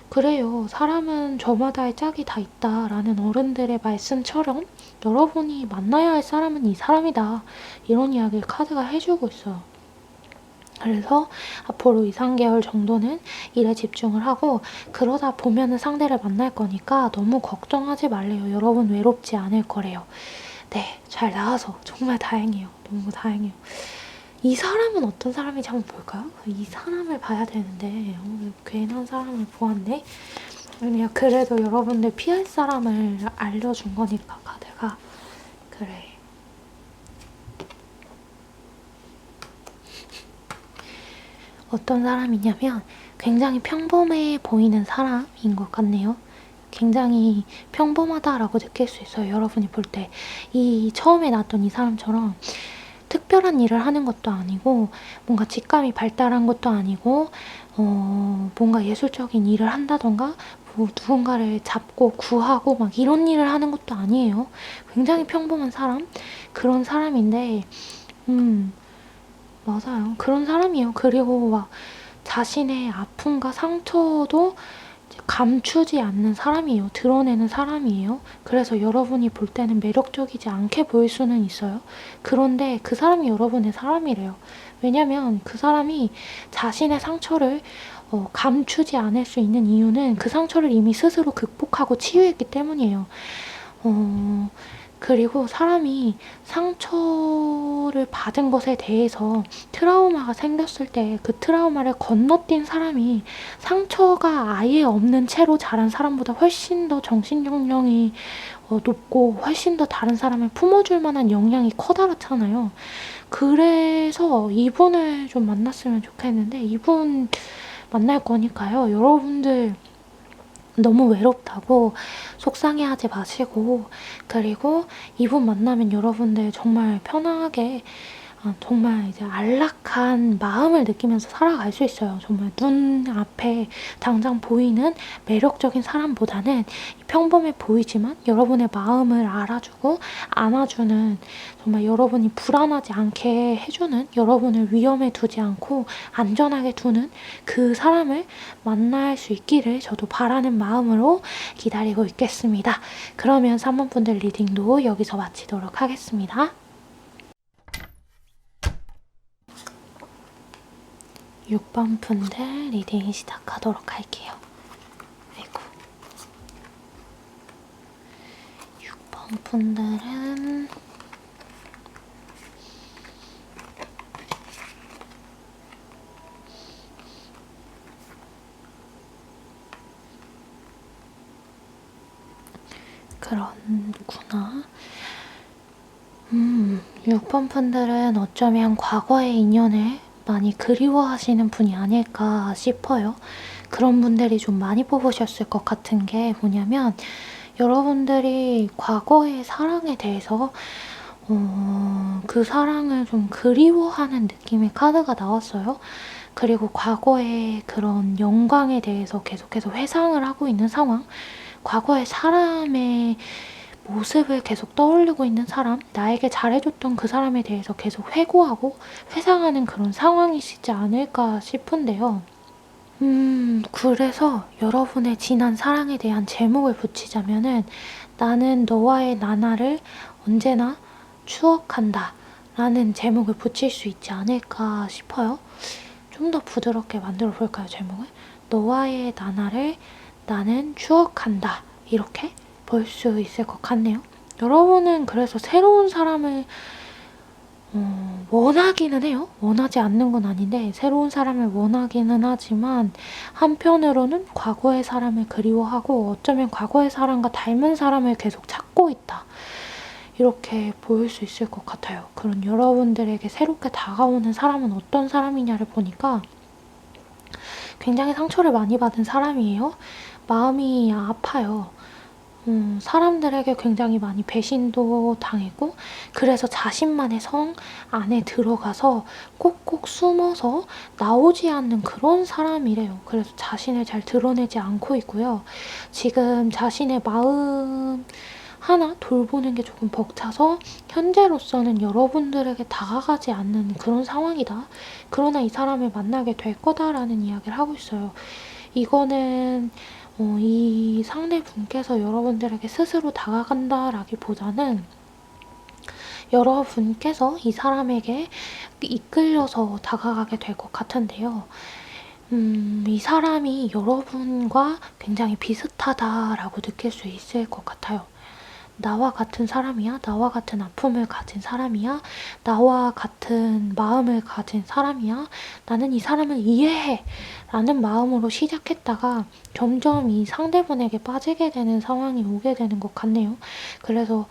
그래요. 사람은 저마다의 짝이 다 있다라는 어른들의 말씀처럼 여러분이 만나야 할 사람은 이 사람이다. 이런 이야기를 카드가 해주고 있어요. 그래서 앞으로 2, 3개월 정도는 일에 집중을 하고 그러다 보면은 상대를 만날 거니까 너무 걱정하지 말래요. 여러분 외롭지 않을 거래요. 네, 잘 나와서 정말 다행이에요. 너무 다행이에요. 이 사람은 어떤 사람인지 한번 볼까요? 이 사람을 봐야 되는데 괜한 사람을 보았네? 그냥 그래도 여러분들 피할 사람을 알려준 거니까 카드가 그래. 어떤 사람이냐면 굉장히 평범해 보이는 사람인 것 같네요. 굉장히 평범하다라고 느낄 수 있어요. 여러분이 볼 때. 처음에 나왔던 이 사람처럼 특별한 일을 하는 것도 아니고 뭔가 직감이 발달한 것도 아니고 뭔가 예술적인 일을 한다던가 뭐 누군가를 잡고 구하고 막 이런 일을 하는 것도 아니에요. 굉장히 평범한 사람? 그런 사람인데 맞아요. 그런 사람이에요. 그리고 막 자신의 아픔과 상처도 감추지 않는 사람이에요. 드러내는 사람이에요. 그래서 여러분이 볼 때는 매력적이지 않게 보일 수는 있어요. 그런데 그 사람이 여러분의 사람이래요. 왜냐면 그 사람이 자신의 상처를 감추지 않을 수 있는 이유는 그 상처를 이미 스스로 극복하고 치유했기 때문이에요. 그리고 사람이 상처를 받은 것에 대해서 트라우마가 생겼을 때 그 트라우마를 건너뛴 사람이 상처가 아예 없는 채로 자란 사람보다 훨씬 더 정신력량이 높고 훨씬 더 다른 사람을 품어줄 만한 역량이 커다랗잖아요. 그래서 이분을 좀 만났으면 좋겠는데 이분 만날 거니까요. 여러분들 너무 외롭다고 속상해하지 마시고 그리고 이분 만나면 여러분들 정말 편하게 정말 이제 안락한 마음을 느끼면서 살아갈 수 있어요. 정말 눈앞에 당장 보이는 매력적인 사람보다는 평범해 보이지만 여러분의 마음을 알아주고 안아주는, 정말 여러분이 불안하지 않게 해주는, 여러분을 위험에 두지 않고 안전하게 두는 그 사람을 만날 수 있기를 저도 바라는 마음으로 기다리고 있겠습니다. 그러면 3번 분들 리딩도 여기서 마치도록 하겠습니다. 6번 분들 리딩 시작하도록 할게요. 아이고. 6번 분들은 그런구나. 6번 분들은 어쩌면 과거의 인연을 많이 그리워하시는 분이 아닐까 싶어요. 그런 분들이 좀 많이 뽑으셨을 것 같은 게 뭐냐면, 여러분들이 과거의 사랑에 대해서 그 사랑을 좀 그리워하는 느낌의 카드가 나왔어요. 그리고 과거의 그런 영광에 대해서 계속해서 회상을 하고 있는 상황, 과거의 사람의 모습을 계속 떠올리고 있는 사람, 나에게 잘해줬던 그 사람에 대해서 계속 회고하고 회상하는 그런 상황이시지 않을까 싶은데요. 그래서 여러분의 지난 사랑에 대한 제목을 붙이자면은, 나는 너와의 나날을 언제나 추억한다 라는 제목을 붙일 수 있지 않을까 싶어요. 좀 더 부드럽게 만들어 볼까요, 제목을? 너와의 나날을 나는 추억한다, 이렇게 볼 수 있을 것 같네요. 여러분은 그래서 새로운 사람을 원하기는 해요. 원하지 않는 건 아닌데 새로운 사람을 원하기는 하지만, 한편으로는 과거의 사람을 그리워하고 어쩌면 과거의 사람과 닮은 사람을 계속 찾고 있다, 이렇게 보일 수 있을 것 같아요. 그런 여러분들에게 새롭게 다가오는 사람은 어떤 사람이냐를 보니까 굉장히 상처를 많이 받은 사람이에요. 마음이 아파요. 사람들에게 굉장히 많이 배신도 당했고, 그래서 자신만의 성 안에 들어가서 꼭꼭 숨어서 나오지 않는 그런 사람이래요. 그래서 자신을 잘 드러내지 않고 있고요. 지금 자신의 마음 하나 돌보는 게 조금 벅차서 현재로서는 여러분들에게 다가가지 않는 그런 상황이다. 그러나 이 사람을 만나게 될 거다라는 이야기를 하고 있어요. 이거는 이 상대분께서 여러분들에게 스스로 다가간다라기보다는 여러분께서 이 사람에게 이끌려서 다가가게 될 것 같은데요. 이 사람이 여러분과 굉장히 비슷하다라고 느낄 수 있을 것 같아요. 나와 같은 사람이야? 나와 같은 아픔을 가진 사람이야? 나와 같은 마음을 가진 사람이야? 나는 이 사람을 이해해! 라는 마음으로 시작했다가 점점 이 상대분에게 빠지게 되는 상황이 오게 되는 것 같네요. 그래서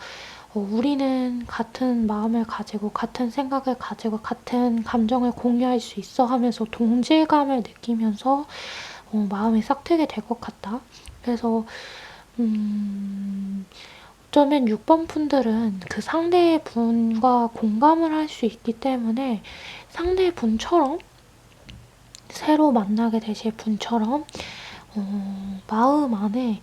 우리는 같은 마음을 가지고 같은 생각을 가지고 같은 감정을 공유할 수 있어 하면서 동질감을 느끼면서 마음이 싹트게 될 것 같다. 그래서 어쩌면 6번 분들은 그 상대분과 공감을 할 수 있기 때문에 상대분처럼, 새로 만나게 되실 분처럼 마음 안에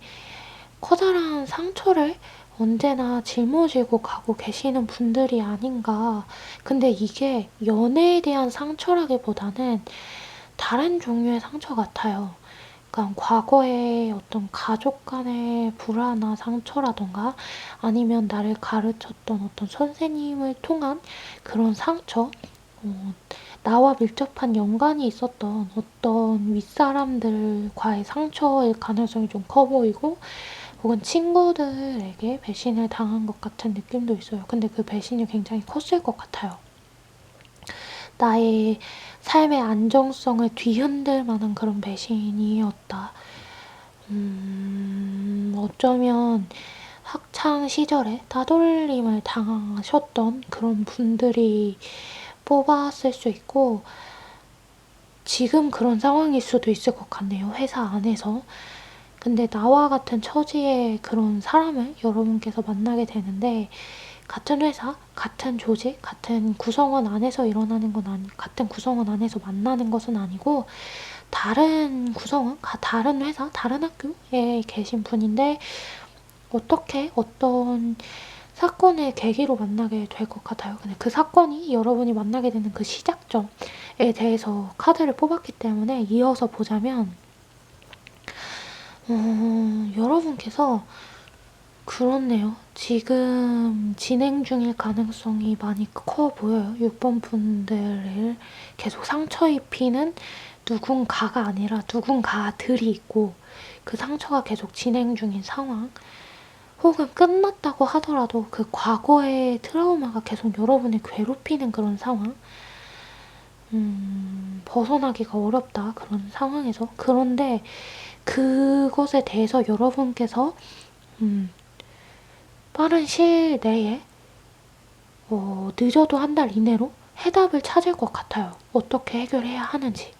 커다란 상처를 언제나 짊어지고 가고 계시는 분들이 아닌가. 근데 이게 연애에 대한 상처라기보다는 다른 종류의 상처 같아요. 그러니까 과거의 어떤 가족 간의 불화나 상처라던가, 아니면 나를 가르쳤던 어떤 선생님을 통한 그런 상처, 나와 밀접한 연관이 있었던 어떤 윗사람들과의 상처일 가능성이 좀 커 보이고, 혹은 친구들에게 배신을 당한 것 같은 느낌도 있어요. 근데 그 배신이 굉장히 컸을 것 같아요. 나의 삶의 안정성을 뒤흔들 만한 그런 배신이었다. 어쩌면 학창 시절에 따돌림을 당하셨던 그런 분들이 뽑았을 수 있고, 지금 그런 상황일 수도 있을 것 같네요. 회사 안에서. 근데 나와 같은 처지의 그런 사람을 여러분께서 만나게 되는데, 같은 회사, 같은 조직, 같은 구성원 안에서 일어나는 건 같은 구성원 안에서 만나는 것은 아니고 다른 구성원, 다른 회사, 다른 학교에 계신 분인데 어떻게 어떤 사건의 계기로 만나게 될 것 같아요. 근데 그 사건이 여러분이 만나게 되는 그 시작점에 대해서 카드를 뽑았기 때문에 이어서 보자면 여러분께서 그렇네요. 지금 진행 중일 가능성이 많이 커 보여요. 6번 분들을 계속 상처 입히는 누군가가 아니라 누군가들이 있고 그 상처가 계속 진행 중인 상황 혹은 끝났다고 하더라도 그 과거의 트라우마가 계속 여러분을 괴롭히는 그런 상황 벗어나기가 어렵다 그런 상황에서 그런데 그것에 대해서 여러분께서 빠른 시일 내에 늦어도 한 달 이내로 해답을 찾을 것 같아요. 어떻게 해결해야 하는지.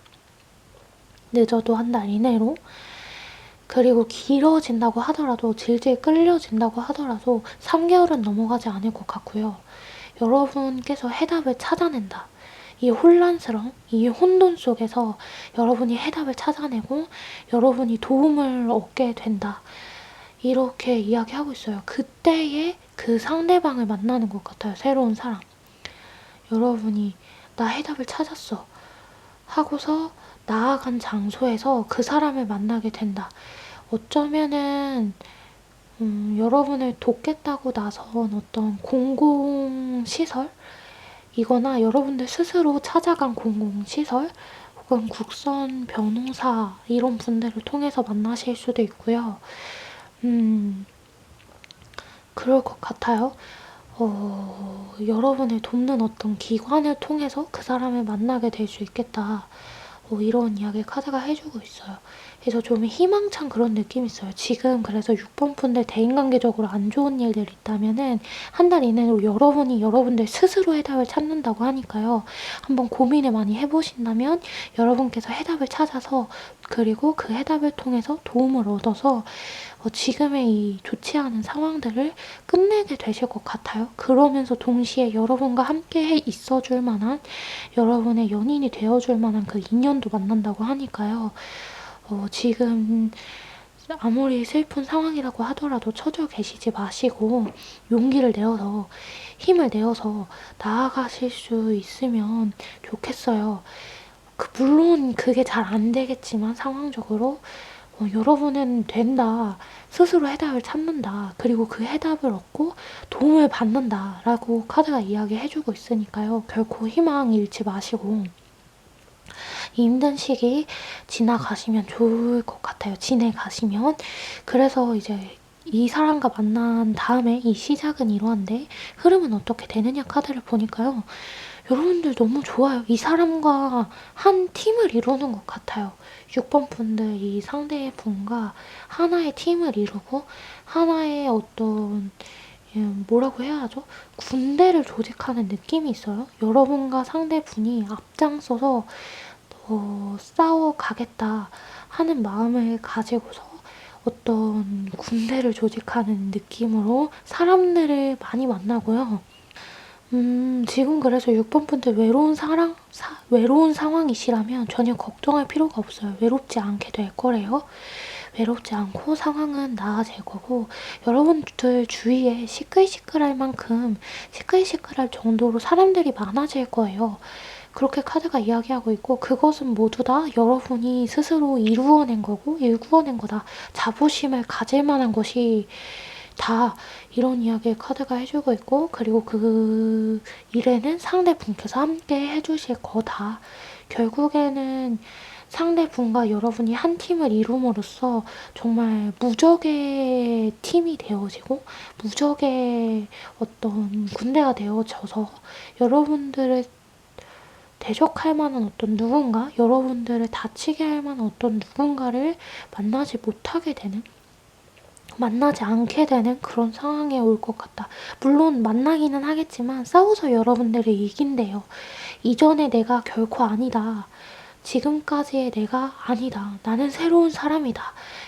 늦어도 한 달 이내로. 그리고 길어진다고 하더라도 질질 끌려진다고 하더라도 3개월은 넘어가지 않을 것 같고요. 여러분께서 해답을 찾아낸다. 이 혼란스러움, 이 혼돈 속에서 여러분이 해답을 찾아내고 여러분이 도움을 얻게 된다. 이렇게 이야기하고 있어요. 그때에 그 상대방을 만나는 것 같아요. 새로운 사람. 여러분이 나 해답을 찾았어 하고서 나아간 장소에서 그 사람을 만나게 된다. 어쩌면은 여러분을 돕겠다고 나선 어떤 공공시설 이거나 여러분들 스스로 찾아간 공공시설 혹은 국선 변호사 이런 분들을 통해서 만나실 수도 있고요. 그럴 것 같아요. 여러분을 돕는 어떤 기관을 통해서 그 사람을 만나게 될 수 있겠다. 이런 이야기를 카드가 해주고 있어요. 그래서 좀 희망찬 그런 느낌이 있어요. 지금 그래서 6번 분들 대인관계적으로 안 좋은 일들이 있다면은 한 달 이내로 여러분이 여러분들 스스로 해답을 찾는다고 하니까요. 한번 고민을 많이 해보신다면 여러분께서 해답을 찾아서 그리고 그 해답을 통해서 도움을 얻어서 지금의 이 좋지 않은 상황들을 끝내게 되실 것 같아요. 그러면서 동시에 여러분과 함께 있어줄 만한 여러분의 연인이 되어줄 만한 그 인연도 만난다고 하니까요. 지금 아무리 슬픈 상황이라고 하더라도 처져 계시지 마시고 용기를 내어서 힘을 내어서 나아가실 수 있으면 좋겠어요. 물론 그게 잘 안 되겠지만 상황적으로 여러분은 된다. 스스로 해답을 찾는다. 그리고 그 해답을 얻고 도움을 받는다. 라고 카드가 이야기해주고 있으니까요. 결코 희망 잃지 마시고 이 힘든 시기 지나가시면 좋을 것 같아요. 지내가시면. 그래서 이제 이 사람과 만난 다음에 이 시작은 이러한데 흐름은 어떻게 되느냐 카드를 보니까요. 여러분들 너무 좋아요. 이 사람과 한 팀을 이루는 것 같아요. 6번 분들 이 상대분과 하나의 팀을 이루고 하나의 어떤 뭐라고 해야 하죠? 군대를 조직하는 느낌이 있어요. 여러분과 상대분이 앞장서서 싸워가겠다 하는 마음을 가지고서 어떤 군대를 조직하는 느낌으로 사람들을 많이 만나고요. 지금 그래서 6번 분들 외로운 상황이시라면 전혀 걱정할 필요가 없어요. 외롭지 않게 될 거래요. 외롭지 않고 상황은 나아질 거고 여러분들 주위에 시끌시끌할 만큼 시끌시끌할 정도로 사람들이 많아질 거예요. 그렇게 카드가 이야기하고 있고 그것은 모두 다 여러분이 스스로 이루어낸 거고 일구어낸 거다. 자부심을 가질 만한 것이 다 이런 이야기를 카드가 해주고 있고 그리고 그 일에는 상대분께서 함께 해주실 거다. 결국에는 상대분과 여러분이 한 팀을 이룸으로써 정말 무적의 팀이 되어지고 무적의 어떤 군대가 되어져서 여러분들을 대적할 만한 어떤 누군가, 여러분들을 다치게 할 만한 어떤 누군가를 만나지 않게 되는 그런 상황에 올 것 같다. 물론 만나기는 하겠지만 싸워서 여러분들이 이긴대요. 이전에 내가 결코 아니다. 지금까지의 내가 아니다. 나는 새로운 사람이다.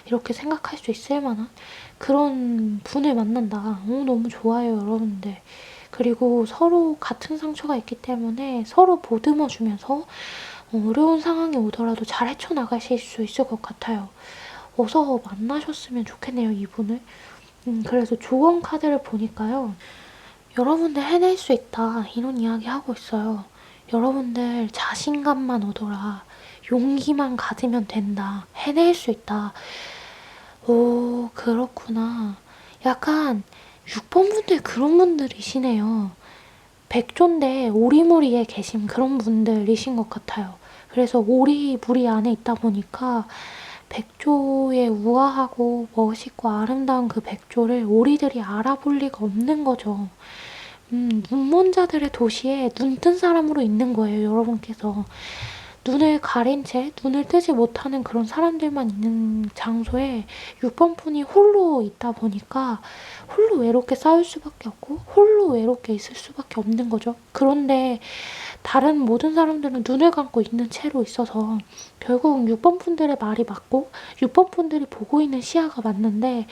이렇게 생각할 수 있을 만한 그런 분을 만난다. 너무 좋아요, 여러분들. 그리고 서로 같은 상처가 있기 때문에 서로 보듬어주면서 어려운 상황이 오더라도 잘 헤쳐나가실 수 있을 것 같아요. 어서 만나셨으면 좋겠네요, 이분을. 그래서 조언 카드를 보니까요. 여러분들 해낼 수 있다. 이런 이야기 하고 있어요. 여러분들 자신감만 오더라. 용기만 가지면 된다. 해낼 수 있다. 오, 그렇구나. 약간 6번 분들 그런 분들이시네요. 백조인데 오리무리에 계신 그런 분들이신 것 같아요. 그래서 오리무리 안에 있다 보니까 백조의 우아하고 멋있고 아름다운 그 백조를 오리들이 알아볼 리가 없는 거죠. 눈먼 자들의 도시에 눈 뜬 사람으로 있는 거예요, 여러분께서. 눈을 가린 채 눈을 뜨지 못하는 그런 사람들만 있는 장소에 6번 분이 홀로 있다 보니까 홀로 외롭게 싸울 수밖에 없고 홀로 외롭게 있을 수밖에 없는 거죠. 그런데 다른 모든 사람들은 눈을 감고 있는 채로 있어서 결국 6번 분들의 말이 맞고 6번 분들이 보고 있는 시야가 맞는데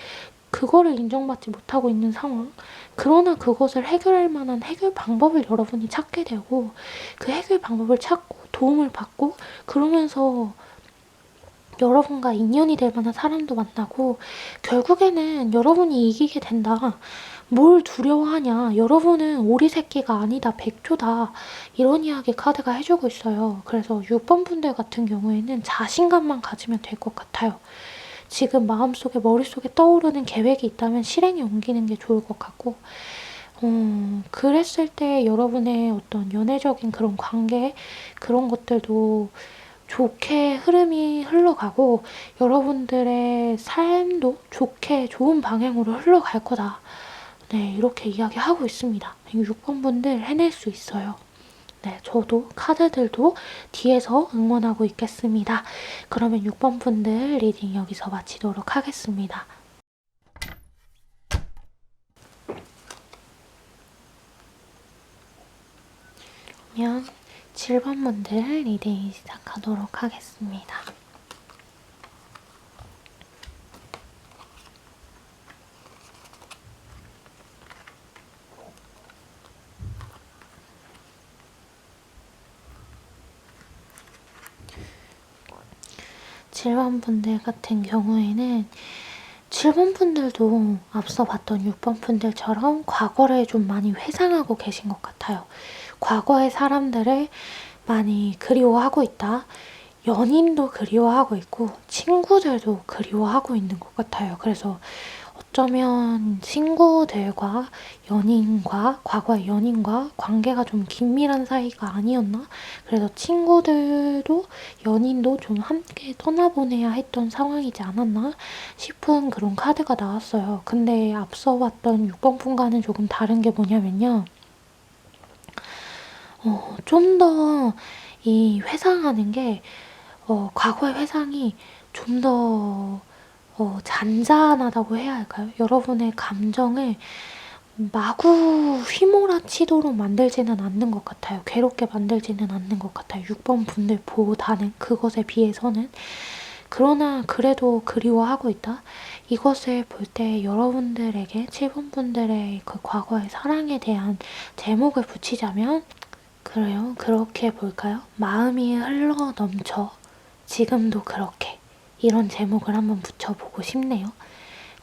그거를 인정받지 못하고 있는 상황. 그러나 그것을 해결할 만한 해결 방법을 여러분이 찾게 되고 그 해결 방법을 찾고 도움을 받고 그러면서 여러분과 인연이 될 만한 사람도 만나고 결국에는 여러분이 이기게 된다. 뭘 두려워하냐. 여러분은 오리 새끼가 아니다. 백조다. 이런 이야기 카드가 해주고 있어요. 그래서 6번 분들 같은 경우에는 자신감만 가지면 될 것 같아요. 지금 마음속에 머릿속에 떠오르는 계획이 있다면 실행에 옮기는 게 좋을 것 같고 그랬을 때 여러분의 어떤 연애적인 그런 관계 그런 것들도 좋게 흐름이 흘러가고 여러분들의 삶도 좋게 좋은 방향으로 흘러갈 거다. 네, 이렇게 이야기하고 있습니다. 6번 분들 해낼 수 있어요. 네, 저도 카드들도 뒤에서 응원하고 있겠습니다. 그러면 6번 분들 리딩 여기서 마치도록 하겠습니다. 그러면 7번 분들 리딩 시작하도록 하겠습니다. 칠번 분들 같은 경우에는 7번 분들도 앞서 봤던 6번 분들처럼 과거를 좀 많이 회상하고 계신 것 같아요. 과거의 사람들을 많이 그리워하고 있다. 연인도 그리워하고 있고 친구들도 그리워하고 있는 것 같아요. 그래서 어쩌면 친구들과 연인과 과거의 연인과 관계가 좀 긴밀한 사이가 아니었나? 그래서 친구들도 연인도 좀 함께 떠나보내야 했던 상황이지 않았나 싶은 그런 카드가 나왔어요. 근데 앞서 봤던 6번 분과는 조금 다른 게 뭐냐면요. 좀 더 이 회상하는 게 과거의 회상이 좀 더 잔잔하다고 해야 할까요? 여러분의 감정을 마구 휘몰아치도록 만들지는 않는 것 같아요. 괴롭게 만들지는 않는 것 같아요. 6번 분들보다는 그것에 비해서는. 그러나 그래도 그리워하고 있다. 이것을 볼 때 여러분들에게 7번 분들의 그 과거의 사랑에 대한 제목을 붙이자면 그래요. 그렇게 볼까요? 마음이 흘러 넘쳐 지금도 그렇게 이런 제목을 한번 붙여보고 싶네요.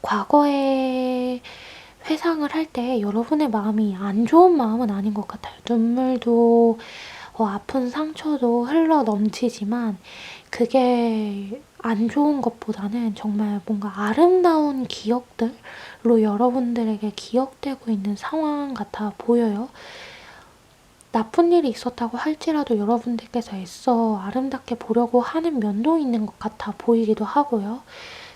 과거에 회상을 할 때 여러분의 마음이 안 좋은 마음은 아닌 것 같아요. 눈물도 아픈 상처도 흘러 넘치지만 그게 안 좋은 것보다는 정말 뭔가 아름다운 기억들로 여러분들에게 기억되고 있는 상황 같아 보여요. 나쁜 일이 있었다고 할지라도 여러분들께서 애써 아름답게 보려고 하는 면도 있는 것 같아 보이기도 하고요.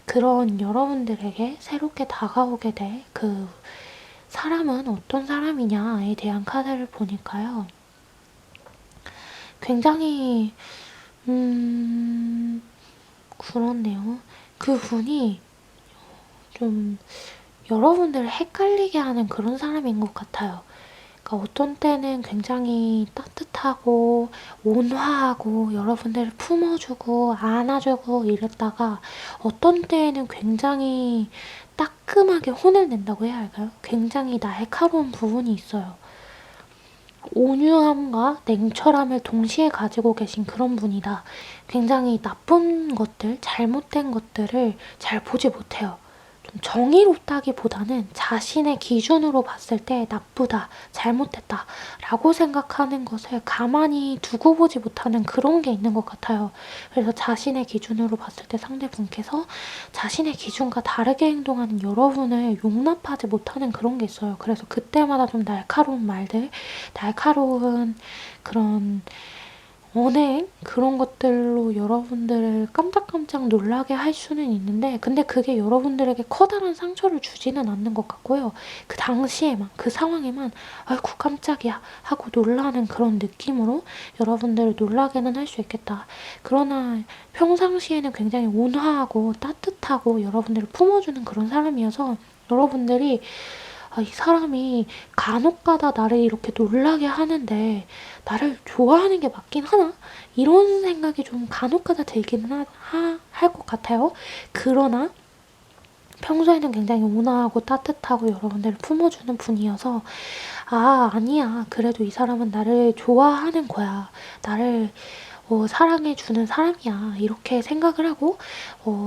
그런 여러분들에게 새롭게 다가오게 될 그 사람은 어떤 사람이냐에 대한 카드를 보니까요. 굉장히 그렇네요. 그분이 좀 여러분들을 헷갈리게 하는 그런 사람인 것 같아요. 그러니까 어떤 때는 굉장히 따뜻하고 온화하고 여러분들을 품어주고 안아주고 이랬다가 어떤 때에는 굉장히 따끔하게 혼을 낸다고 해야 할까요? 굉장히 날카로운 부분이 있어요. 온유함과 냉철함을 동시에 가지고 계신 그런 분이다. 굉장히 나쁜 것들, 잘못된 것들을 잘 보지 못해요. 좀 정의롭다기보다는 자신의 기준으로 봤을 때 나쁘다, 잘못됐다 라고 생각하는 것을 가만히 두고 보지 못하는 그런 게 있는 것 같아요. 그래서 자신의 기준으로 봤을 때 상대분께서 자신의 기준과 다르게 행동하는 여러분을 용납하지 못하는 그런 게 있어요. 그래서 그때마다 좀 날카로운 말들, 날카로운 그런 언행 그런 것들로 여러분들을 깜짝깜짝 놀라게 할 수는 있는데 근데 그게 여러분들에게 커다란 상처를 주지는 않는 것 같고요. 그 당시에만 그 상황에만 아이고 깜짝이야 하고 놀라는 그런 느낌으로 여러분들을 놀라게는 할 수 있겠다. 그러나 평상시에는 굉장히 온화하고 따뜻하고 여러분들을 품어주는 그런 사람이어서 여러분들이 이 사람이 간혹가다 나를 이렇게 놀라게 하는데 나를 좋아하는 게 맞긴 하나? 이런 생각이 좀 간혹가다 들기는 할 것 같아요. 그러나 평소에는 굉장히 온화하고 따뜻하고 여러분들을 품어주는 분이어서 아니야. 그래도 이 사람은 나를 좋아하는 거야. 나를 사랑해주는 사람이야. 이렇게 생각을 하고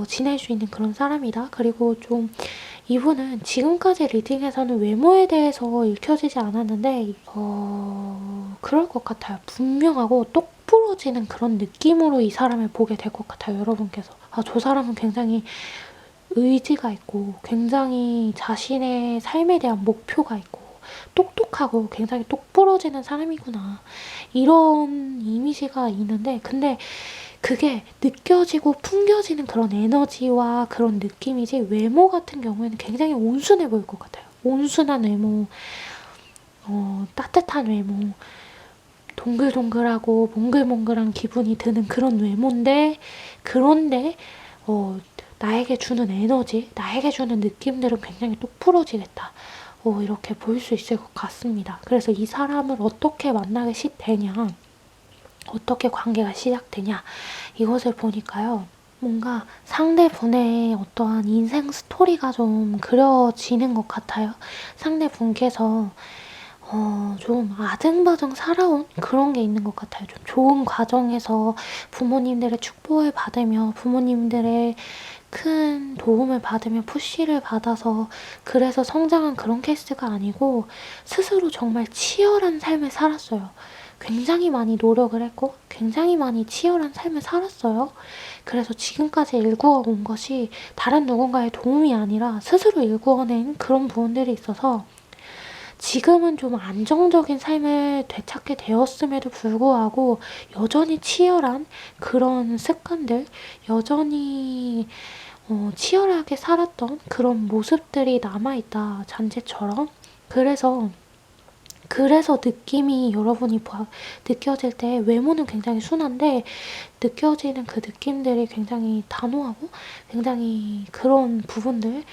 지낼 수 있는 그런 사람이다. 그리고 좀 이분은 지금까지 리딩에서는 외모에 대해서 읽혀지지 않았는데 그럴 것 같아요. 분명하고 똑부러지는 그런 느낌으로 이 사람을 보게 될 것 같아요. 여러분께서. 저 사람은 굉장히 의지가 있고 굉장히 자신의 삶에 대한 목표가 있고 똑똑하고 굉장히 똑부러지는 사람이구나. 이런 이미지가 있는데 근데 그게 느껴지고 풍겨지는 그런 에너지와 그런 느낌이지 외모 같은 경우에는 굉장히 온순해 보일 것 같아요. 온순한 외모, 따뜻한 외모, 동글동글하고 몽글몽글한 기분이 드는 그런 외모인데 그런데 나에게 주는 에너지, 나에게 주는 느낌들은 굉장히 똑부러지겠다. 이렇게 보일 수 있을 것 같습니다. 그래서 이 사람을 어떻게 만나게 되냐, 어떻게 관계가 시작되냐 이것을 보니까요. 뭔가 상대분의 어떠한 인생 스토리가 좀 그려지는 것 같아요. 상대분께서 좀 아등바등 살아온 그런 게 있는 것 같아요. 좀 좋은 과정에서 부모님들의 축복을 받으며 부모님들의 큰 도움을 받으며 푸시를 받아서 그래서 성장한 그런 케이스가 아니고 스스로 정말 치열한 삶을 살았어요. 굉장히 많이 노력을 했고 굉장히 많이 치열한 삶을 살았어요. 그래서 지금까지 일구어 온 것이 다른 누군가의 도움이 아니라 스스로 일구어낸 그런 부분들이 있어서 지금은 좀 안정적인 삶을 되찾게 되었음에도 불구하고 여전히 치열한 그런 습관들, 여전히 치열하게 살았던 그런 모습들이 남아있다, 잔재처럼. 그래서 느낌이 여러분이 느껴질 때 외모는 굉장히 순한데 느껴지는 그 느낌들이 굉장히 단호하고 굉장히 그런 부분들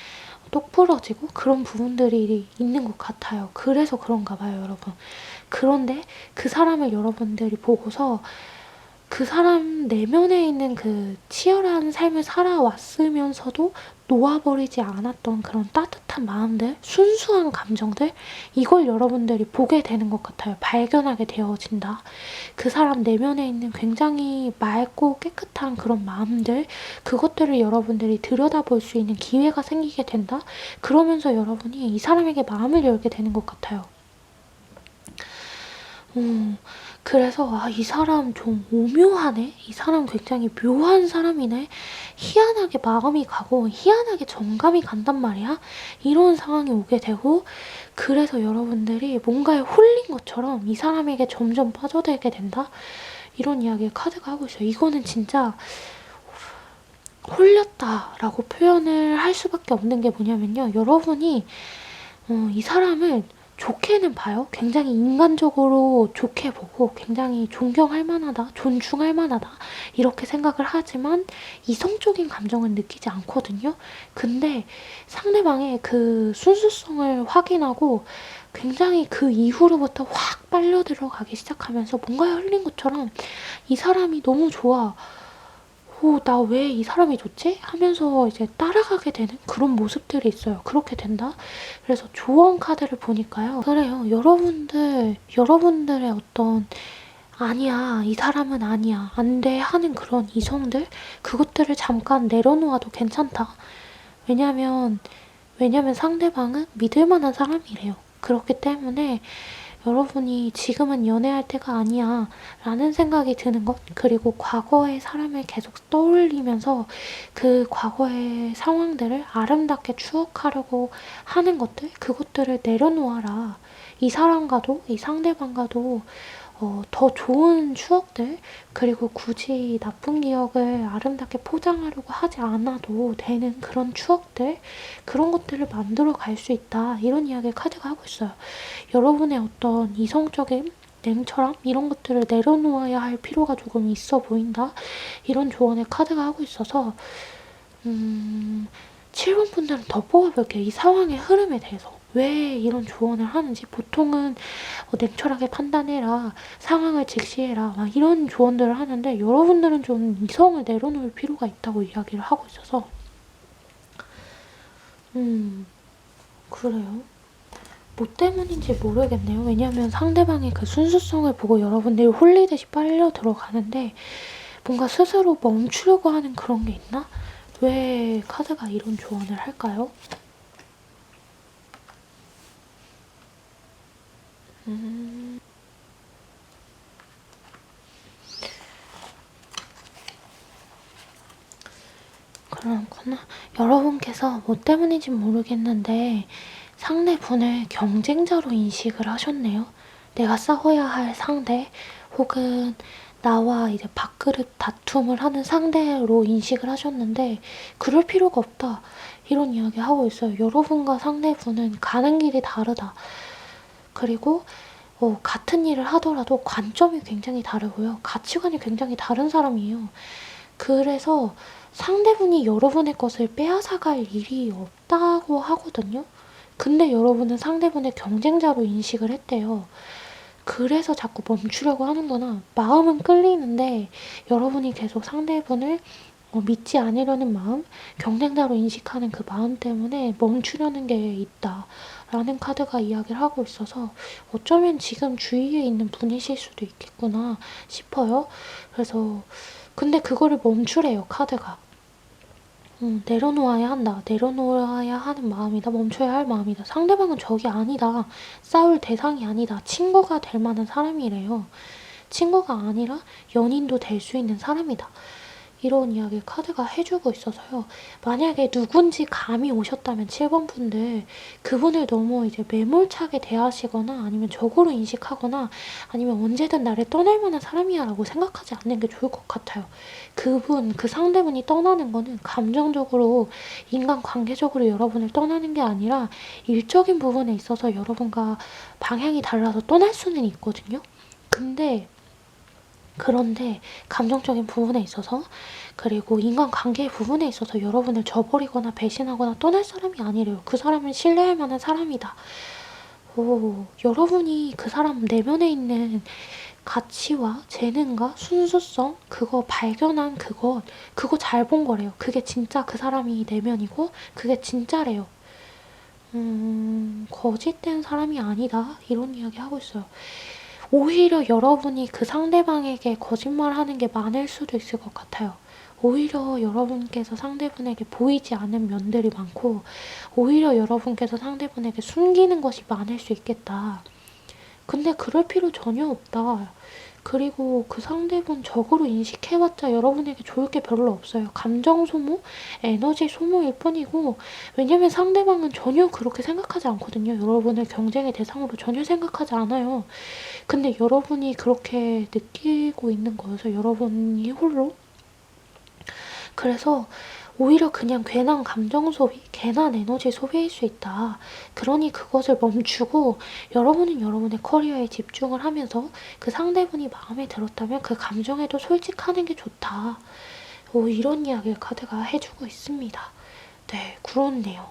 똑부러지고 그런 부분들이 있는 것 같아요. 그래서 그런가 봐요, 여러분. 그런데 그 사람을 여러분들이 보고서 그 사람 내면에 있는 그 치열한 삶을 살아왔으면서도 놓아버리지 않았던 그런 따뜻한 마음들, 순수한 감정들, 이걸 여러분들이 보게 되는 것 같아요. 발견하게 되어진다. 그 사람 내면에 있는 굉장히 맑고 깨끗한 그런 마음들, 그것들을 여러분들이 들여다볼 수 있는 기회가 생기게 된다. 그러면서 여러분이 이 사람에게 마음을 열게 되는 것 같아요. 그래서 이 사람 좀 오묘하네? 이 사람 굉장히 묘한 사람이네? 희한하게 마음이 가고 희한하게 정감이 간단 말이야? 이런 상황이 오게 되고 그래서 여러분들이 뭔가에 홀린 것처럼 이 사람에게 점점 빠져들게 된다? 이런 이야기를 카드가 하고 있어요. 이거는 진짜 홀렸다라고 표현을 할 수밖에 없는 게 뭐냐면요. 여러분이 이 사람을 좋게는 봐요. 굉장히 인간적으로 좋게 보고 굉장히 존경할 만하다, 존중할 만하다 이렇게 생각을 하지만 이성적인 감정은 느끼지 않거든요. 근데 상대방의 그 순수성을 확인하고 굉장히 그 이후로부터 확 빨려 들어가기 시작하면서 뭔가 흘린 것처럼 이 사람이 너무 좋아. 나 왜 이 사람이 좋지? 하면서 이제 따라가게 되는 그런 모습들이 있어요. 그렇게 된다? 그래서 조언 카드를 보니까요. 그래요. 여러분들의 어떤 아니야, 이 사람은 아니야, 안 돼 하는 그런 이성들? 그것들을 잠깐 내려놓아도 괜찮다. 왜냐면 상대방은 믿을 만한 사람이래요. 그렇기 때문에 여러분이 지금은 연애할 때가 아니야 라는 생각이 드는 것, 그리고 과거의 사람을 계속 떠올리면서 그 과거의 상황들을 아름답게 추억하려고 하는 것들, 그것들을 내려놓아라. 이 사람과도 이 상대방과도 더 좋은 추억들, 그리고 굳이 나쁜 기억을 아름답게 포장하려고 하지 않아도 되는 그런 추억들, 그런 것들을 만들어 갈 수 있다. 이런 이야기를 카드가 하고 있어요. 여러분의 어떤 이성적인 냉철함? 이런 것들을 내려놓아야 할 필요가 조금 있어 보인다. 이런 조언을 카드가 하고 있어서 7번 분들은 더 뽑아볼게요. 이 상황의 흐름에 대해서. 왜 이런 조언을 하는지. 보통은 냉철하게 판단해라, 상황을 직시해라, 막 이런 조언들을 하는데 여러분들은 좀 이성을 내려놓을 필요가 있다고 이야기를 하고 있어서 그래요. 뭐 때문인지 모르겠네요. 왜냐면 상대방의 그 순수성을 보고 여러분들이 홀리듯이 빨려 들어가는데 뭔가 스스로 멈추려고 하는 그런 게 있나? 왜 카드가 이런 조언을 할까요? 그렇구나. 여러분께서 뭐 때문인지 모르겠는데 상대분을 경쟁자로 인식을 하셨네요. 내가 싸워야 할 상대, 혹은 나와 이제 밥그릇 다툼을 하는 상대로 인식을 하셨는데 그럴 필요가 없다. 이런 이야기 하고 있어요. 여러분과 상대분은 가는 길이 다르다. 그리고 같은 일을 하더라도 관점이 굉장히 다르고요. 가치관이 굉장히 다른 사람이에요. 그래서 상대분이 여러분의 것을 빼앗아갈 일이 없다고 하거든요. 근데 여러분은 상대분의 경쟁자로 인식을 했대요. 그래서 자꾸 멈추려고 하는구나. 마음은 끌리는데 여러분이 계속 상대분을 믿지 않으려는 마음, 경쟁자로 인식하는 그 마음 때문에 멈추려는 게 있다. 라는 카드가 이야기를 하고 있어서 어쩌면 지금 주위에 있는 분이실 수도 있겠구나 싶어요. 그래서 근데 그거를 멈추래요, 카드가. 내려놓아야 한다. 내려놓아야 하는 마음이다. 멈춰야 할 마음이다. 상대방은 적이 아니다. 싸울 대상이 아니다. 친구가 될 만한 사람이래요. 친구가 아니라 연인도 될 수 있는 사람이다. 이런 이야기를 카드가 해주고 있어서요. 만약에 누군지 감이 오셨다면 7번 분들, 그분을 너무 이제 매몰차게 대하시거나 아니면 적으로 인식하거나 아니면 언제든 나를 떠날 만한 사람이야 라고 생각하지 않는 게 좋을 것 같아요. 그 상대분이 떠나는 거는 감정적으로, 인간관계적으로 여러분을 떠나는 게 아니라 일적인 부분에 있어서 여러분과 방향이 달라서 떠날 수는 있거든요. 그런데 감정적인 부분에 있어서, 그리고 인간관계의 부분에 있어서 여러분을 저버리거나 배신하거나 떠날 사람이 아니래요. 그 사람은 신뢰할 만한 사람이다. 여러분이 그 사람 내면에 있는 가치와 재능과 순수성, 그거 발견한 그거 잘 본 거래요. 그게 진짜 그 사람이 내면이고 그게 진짜래요. 거짓된 사람이 아니다. 이런 이야기 하고 있어요. 오히려 여러분이 그 상대방에게 거짓말하는 게 많을 수도 있을 것 같아요. 오히려 여러분께서 상대분에게 보이지 않은 면들이 많고 오히려 여러분께서 상대분에게 숨기는 것이 많을 수 있겠다. 근데 그럴 필요 전혀 없다. 그리고 그 상대분 적으로 인식해봤자 여러분에게 좋을 게 별로 없어요. 감정 소모, 에너지 소모일 뿐이고, 왜냐면 상대방은 전혀 그렇게 생각하지 않거든요. 여러분을 경쟁의 대상으로 전혀 생각하지 않아요. 근데 여러분이 그렇게 느끼고 있는 거여서 여러분이 홀로. 그래서 오히려 그냥 괜한 감정 소비, 괜한 에너지 소비일 수 있다. 그러니 그것을 멈추고 여러분은 여러분의 커리어에 집중을 하면서 그 상대분이 마음에 들었다면 그 감정에도 솔직하는 게 좋다. 이런 이야기를 카드가 해주고 있습니다. 네, 그렇네요.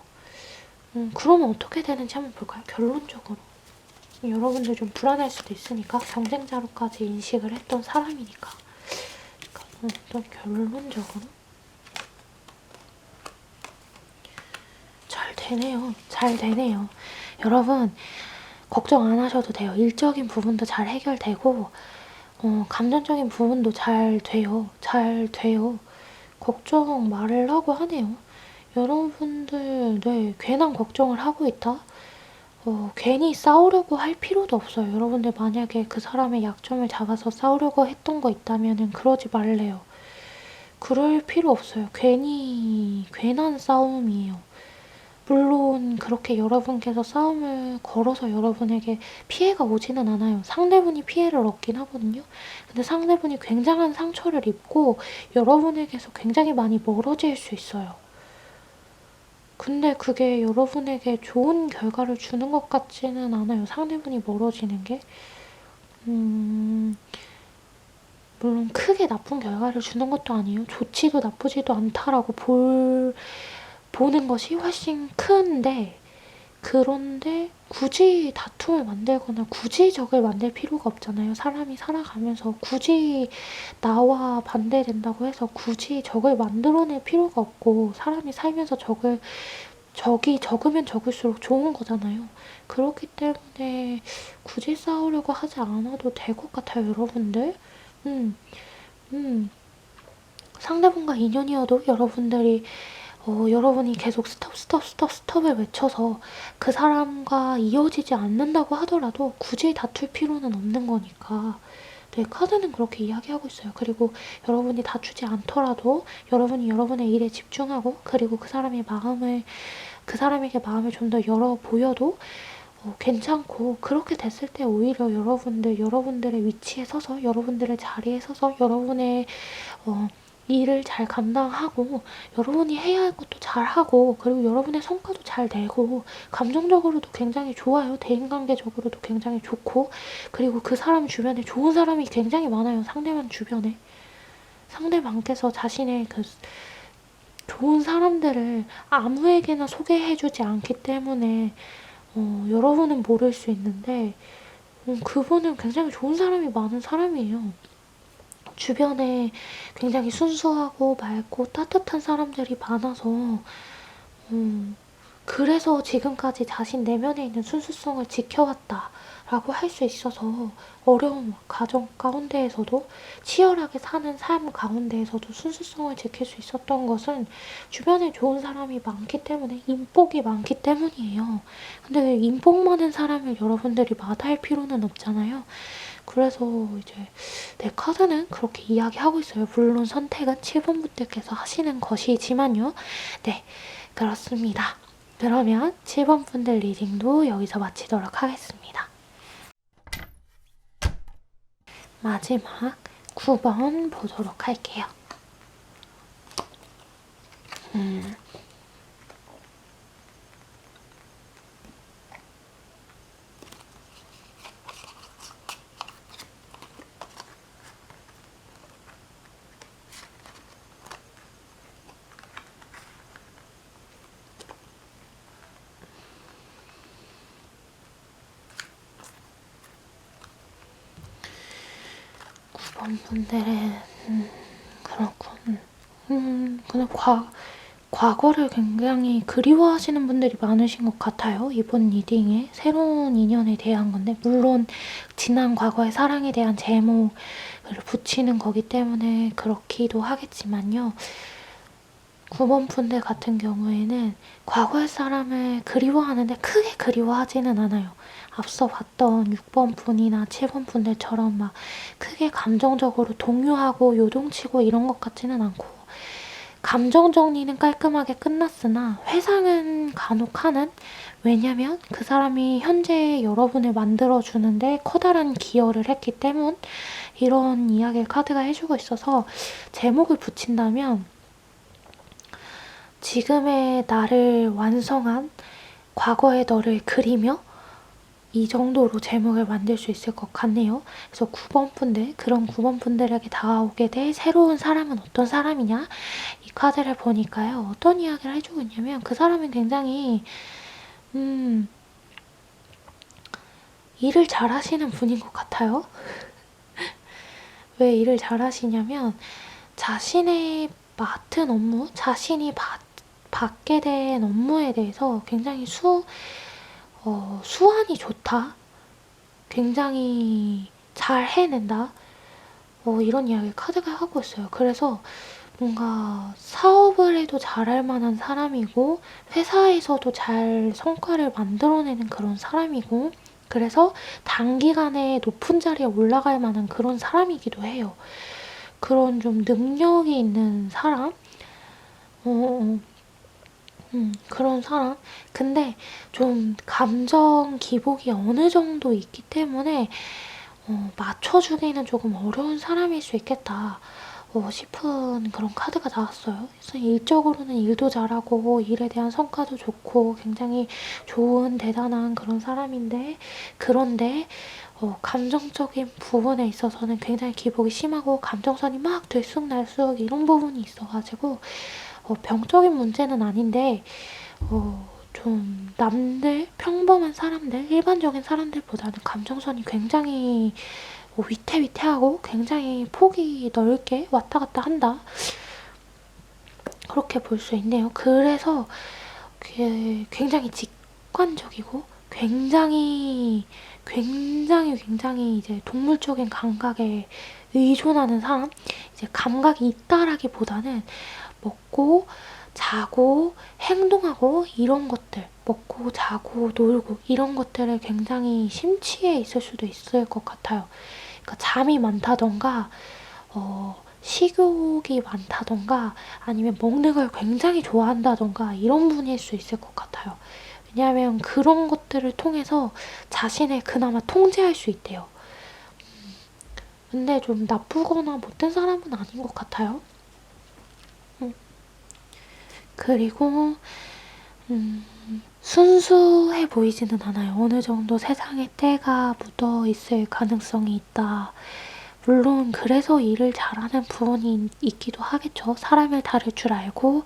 그러면 어떻게 되는지 한번 볼까요? 결론적으로. 여러분들 좀 불안할 수도 있으니까 경쟁자로까지 인식을 했던 사람이니까. 그러니까 어떤 결론적으로 잘 되네요. 잘 되네요. 여러분 걱정 안 하셔도 돼요. 일적인 부분도 잘 해결되고 감정적인 부분도 잘 돼요. 잘 돼요. 걱정 말라고 하네요. 여러분들 괜한 걱정을 하고 있다? 괜히 싸우려고 할 필요도 없어요. 여러분들 만약에 그 사람의 약점을 잡아서 싸우려고 했던 거 있다면 그러지 말래요. 그럴 필요 없어요. 괜한 싸움이에요. 물론 그렇게 여러분께서 싸움을 걸어서 여러분에게 피해가 오지는 않아요. 상대분이 피해를 얻긴 하거든요. 근데 상대분이 굉장한 상처를 입고 여러분에게서 굉장히 많이 멀어질 수 있어요. 근데 그게 여러분에게 좋은 결과를 주는 것 같지는 않아요. 상대분이 멀어지는 게. 물론 크게 나쁜 결과를 주는 것도 아니에요. 좋지도 나쁘지도 않다라고 보는 것이 훨씬 큰데, 그런데 굳이 다툼을 만들거나 굳이 적을 만들 필요가 없잖아요. 사람이 살아가면서 굳이 나와 반대된다고 해서 굳이 적을 만들어낼 필요가 없고, 사람이 살면서 적이 적으면 적을수록 좋은 거잖아요. 그렇기 때문에 굳이 싸우려고 하지 않아도 될 것 같아요, 여러분들. 음, 상대방과 인연이어도 여러분이 계속 스톱을 외쳐서 그 사람과 이어지지 않는다고 하더라도 굳이 다툴 필요는 없는 거니까. 네, 카드는 그렇게 이야기하고 있어요. 그리고 여러분이 다투지 않더라도 여러분이 여러분의 일에 집중하고, 그리고 그 사람에게 마음을 좀 더 열어 보여도 괜찮고, 그렇게 됐을 때 오히려 여러분들의 위치에 서서, 여러분들의 자리에 서서 여러분의 일을 잘 감당하고, 여러분이 해야 할 것도 잘하고, 그리고 여러분의 성과도 잘 내고, 감정적으로도 굉장히 좋아요. 대인관계적으로도 굉장히 좋고, 그리고 그 사람 주변에 좋은 사람이 굉장히 많아요. 상대방 주변에. 상대방께서 자신의 그 좋은 사람들을 아무에게나 소개해주지 않기 때문에 여러분은 모를 수 있는데, 그분은 굉장히 좋은 사람이 많은 사람이에요. 주변에 굉장히 순수하고 맑고 따뜻한 사람들이 많아서 그래서 지금까지 자신 내면에 있는 순수성을 지켜왔다라고 할 수 있어서, 어려운 가정 가운데에서도, 치열하게 사는 삶 가운데에서도 순수성을 지킬 수 있었던 것은 주변에 좋은 사람이 많기 때문에, 인복이 많기 때문이에요. 근데 인복 많은 사람을 여러분들이 마다할 필요는 없잖아요. 그래서 이제 내 카드는 그렇게 이야기하고 있어요. 물론 선택은 7번 분들께서 하시는 것이지만요. 네, 그렇습니다. 그러면 7번 분들 리딩도 여기서 마치도록 하겠습니다. 마지막 9번 보도록 할게요. 9번 분들은 그렇군. 근데 과거를 굉장히 그리워하시는 분들이 많으신 것 같아요. 이번 리딩에 새로운 인연에 대한 건데, 물론 지난 과거의 사랑에 대한 제목을 붙이는 거기 때문에 그렇기도 하겠지만요. 9번 분들 같은 경우에는 과거의 사람을 그리워하는데 크게 그리워하지는 않아요. 앞서 봤던 6번 분이나 7번 분들처럼 막 크게 감정적으로 동요하고 요동치고 이런 것 같지는 않고, 감정 정리는 깔끔하게 끝났으나 회상은 간혹 하는, 왜냐면 그 사람이 현재 여러분을 만들어주는데 커다란 기여를 했기 때문, 이런 이야기를 카드가 해주고 있어서, 제목을 붙인다면 지금의 나를 완성한 과거의 너를 그리며, 이 정도로 제목을 만들 수 있을 것 같네요. 그래서 9번 분들, 그런 9번 분들에게 다가오게 될 새로운 사람은 어떤 사람이냐? 이 카드를 보니까요, 어떤 이야기를 해주고 있냐면, 그 사람은 굉장히 일을 잘하시는 분인 것 같아요. 왜 일을 잘하시냐면 자신의 맡은 업무, 자신이 받게 된 업무에 대해서 굉장히 수완이 좋다. 굉장히 잘 해낸다. 이런 이야기를 카드가 하고 있어요. 그래서 뭔가 사업을 해도 잘할 만한 사람이고 회사에서도 잘 성과를 만들어내는 그런 사람이고 그래서 단기간에 높은 자리에 올라갈 만한 그런 사람이기도 해요. 그런 좀 능력이 있는 사람? 그런 사람? 근데 좀 감정 기복이 어느 정도 있기 때문에 맞춰주기는 조금 어려운 사람일 수 있겠다. 싶은 그런 카드가 나왔어요. 그래서 일적으로는 일도 잘하고 일에 대한 성과도 좋고 굉장히 좋은 대단한 그런 사람인데 그런데 감정적인 부분에 있어서는 굉장히 기복이 심하고 감정선이 막 들쑥날쑥 이런 부분이 있어가지고 병적인 문제는 아닌데 좀 남들 평범한 사람들 일반적인 사람들보다는 감정선이 굉장히 위태위태하고 굉장히 폭이 넓게 왔다 갔다 한다. 그렇게 볼 수 있네요. 그래서 굉장히 직관적이고 굉장히 이제 동물적인 감각에 의존하는 사람? 이제 감각이 있다라기보다는 먹고 자고 행동하고 이런 것들 먹고 자고 놀고 이런 것들에 굉장히 심취해 있을 수도 있을 것 같아요. 그러니까 잠이 많다던가 식욕이 많다던가 아니면 먹는 걸 굉장히 좋아한다던가 이런 분일 수 있을 것 같아요. 왜냐하면 그런 것들을 통해서 자신을 그나마 통제할 수 있대요. 근데 좀 나쁘거나 못된 사람은 아닌 것 같아요. 그리고 순수해 보이지는 않아요. 어느 정도 세상에 때가 묻어 있을 가능성이 있다. 물론 그래서 일을 잘하는 부분이 있기도 하겠죠. 사람을 다룰 줄 알고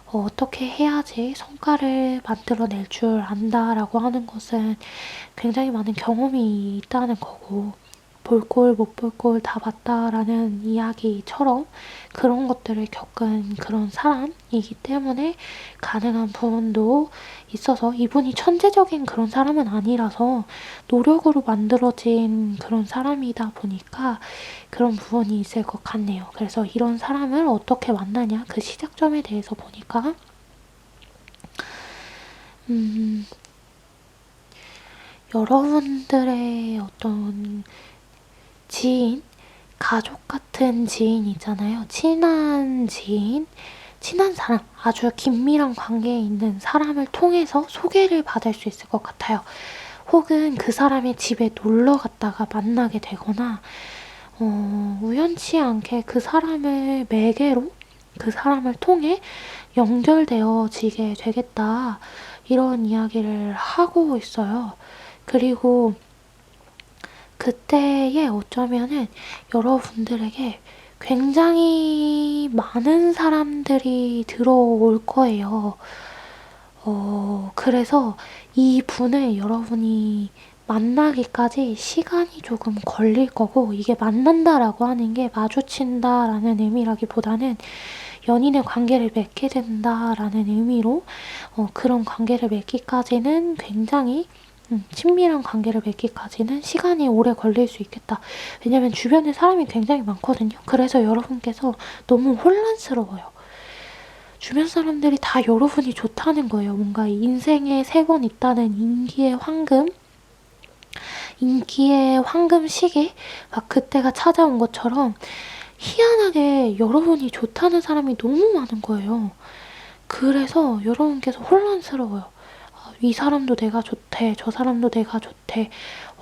어떻게 해야지 성과를 만들어낼 줄 안다라고 하는 것은 굉장히 많은 경험이 있다는 거고 볼 꼴 못 볼 꼴 다 봤다라는 이야기처럼 그런 것들을 겪은 그런 사람이기 때문에 가능한 부분도 있어서 이분이 천재적인 그런 사람은 아니라서 노력으로 만들어진 그런 사람이다 보니까 그런 부분이 있을 것 같네요. 그래서 이런 사람을 어떻게 만나냐 그 시작점에 대해서 보니까 여러분들의 어떤 지인, 가족 같은 지인 있잖아요. 친한 지인, 친한 사람, 아주 긴밀한 관계에 있는 사람을 통해서 소개를 받을 수 있을 것 같아요. 혹은 그 사람의 집에 놀러 갔다가 만나게 되거나, 우연치 않게 그 사람을 매개로, 그 사람을 통해 연결되어지게 되겠다. 이런 이야기를 하고 있어요. 그리고 그때에 어쩌면은 여러분들에게 굉장히 많은 사람들이 들어올 거예요. 그래서 이 분을 여러분이 만나기까지 시간이 조금 걸릴 거고, 이게 만난다라고 하는 게 마주친다라는 의미라기보다는 연인의 관계를 맺게 된다라는 의미로 그런 관계를 맺기까지는 굉장히 친밀한 관계를 맺기까지는 시간이 오래 걸릴 수 있겠다. 왜냐면 주변에 사람이 굉장히 많거든요. 그래서 여러분께서 너무 혼란스러워요. 주변 사람들이 다 여러분이 좋다는 거예요. 뭔가 인생에 3번 있다는 인기의 황금 시기? 막 그때가 찾아온 것처럼 희한하게 여러분이 좋다는 사람이 너무 많은 거예요. 그래서 여러분께서 혼란스러워요. 이 사람도 내가 좋대, 저 사람도 내가 좋대.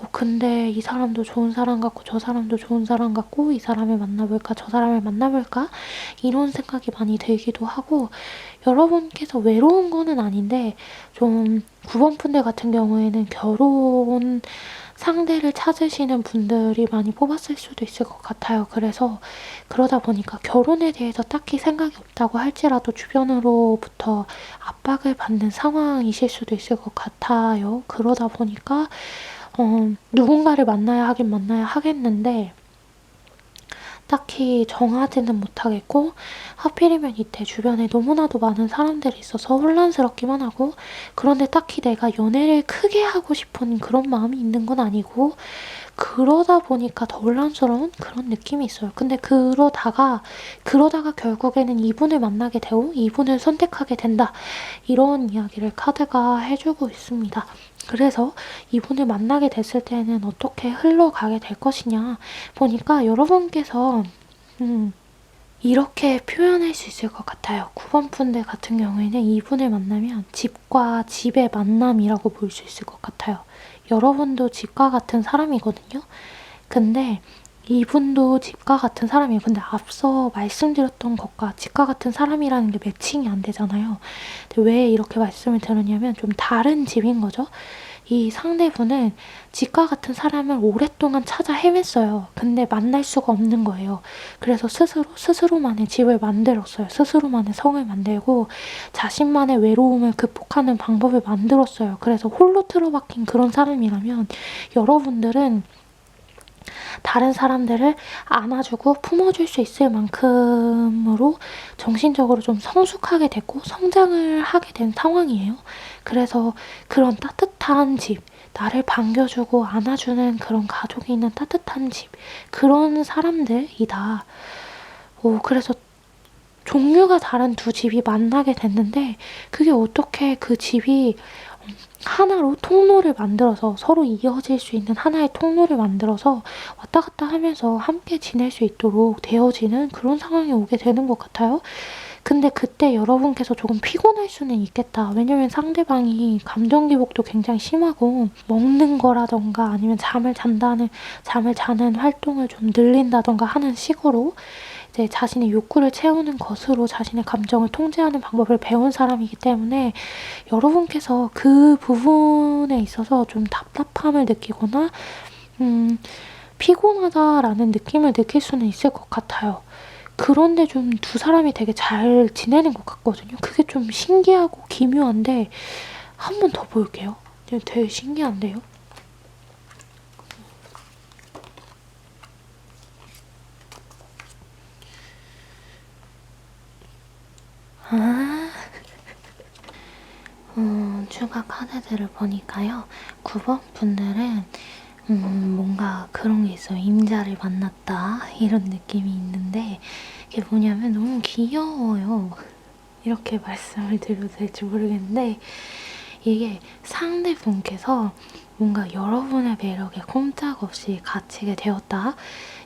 근데 이 사람도 좋은 사람 같고 저 사람도 좋은 사람 같고 이 사람을 만나볼까 저 사람을 만나볼까 이런 생각이 많이 들기도 하고 여러분께서 외로운 거는 아닌데 좀 9번 분들 같은 경우에는 결혼 상대를 찾으시는 분들이 많이 뽑았을 수도 있을 것 같아요. 그래서 그러다 보니까 결혼에 대해서 딱히 생각이 없다고 할지라도 주변으로부터 압박을 받는 상황이실 수도 있을 것 같아요. 그러다 보니까 누군가를 만나야 하긴 만나야 하겠는데 딱히 정하지는 못하겠고, 하필이면 이때 주변에 너무나도 많은 사람들이 있어서 혼란스럽기만 하고, 그런데 딱히 내가 연애를 크게 하고 싶은 그런 마음이 있는 건 아니고, 그러다 보니까 더 혼란스러운 그런 느낌이 있어요. 근데 그러다가 결국에는 이분을 만나게 되고 이분을 선택하게 된다. 이런 이야기를 카드가 해주고 있습니다. 그래서 이분을 만나게 됐을 때는 어떻게 흘러가게 될 것이냐 보니까 여러분께서 이렇게 표현할 수 있을 것 같아요. 9번 분들 같은 경우에는 이분을 만나면 집과 집의 만남이라고 볼 수 있을 것 같아요. 여러분도 집과 같은 사람이거든요. 근데 이분도 집과 같은 사람이에요. 근데 앞서 말씀드렸던 것과 집과 같은 사람이라는 게 매칭이 안 되잖아요. 근데 왜 이렇게 말씀을 드렸냐면 좀 다른 집인 거죠. 이 상대분은 집과 같은 사람을 오랫동안 찾아 헤맸어요. 근데 만날 수가 없는 거예요. 그래서 스스로만의 집을 만들었어요. 스스로만의 성을 만들고 자신만의 외로움을 극복하는 방법을 만들었어요. 그래서 홀로 틀어박힌 그런 사람이라면 여러분들은 다른 사람들을 안아주고 품어줄 수 있을 만큼으로 정신적으로 좀 성숙하게 됐고 성장을 하게 된 상황이에요. 그래서 그런 따뜻한 집, 나를 반겨주고 안아주는 그런 가족이 있는 따뜻한 집, 그런 사람들이다. 그래서 종류가 다른 두 집이 만나게 됐는데 그게 어떻게 그 집이 하나로 통로를 만들어서 서로 이어질 수 있는 하나의 통로를 만들어서 왔다 갔다 하면서 함께 지낼 수 있도록 되어지는 그런 상황이 오게 되는 것 같아요. 근데 그때 여러분께서 조금 피곤할 수는 있겠다. 왜냐면 상대방이 감정 기복도 굉장히 심하고 먹는 거라던가 아니면 잠을 자는 활동을 좀 늘린다던가 하는 식으로 이제 자신의 욕구를 채우는 것으로 자신의 감정을 통제하는 방법을 배운 사람이기 때문에 여러분께서 그 부분에 있어서 좀 답답함을 느끼거나 피곤하다라는 느낌을 느낄 수는 있을 것 같아요. 그런데 좀 두 사람이 되게 잘 지내는 것 같거든요. 그게 좀 신기하고 기묘한데 한 번 더 볼게요. 되게 신기한데요. 추가 카드들을 보니까요. 9번 분들은 뭔가 그런 게 있어요. 임자를 만났다 이런 느낌이 있는데 이게 뭐냐면 너무 귀여워요. 이렇게 말씀을 드려도 될지 모르겠는데 이게 상대분께서 뭔가 여러분의 매력에 꼼짝없이 갇히게 되었다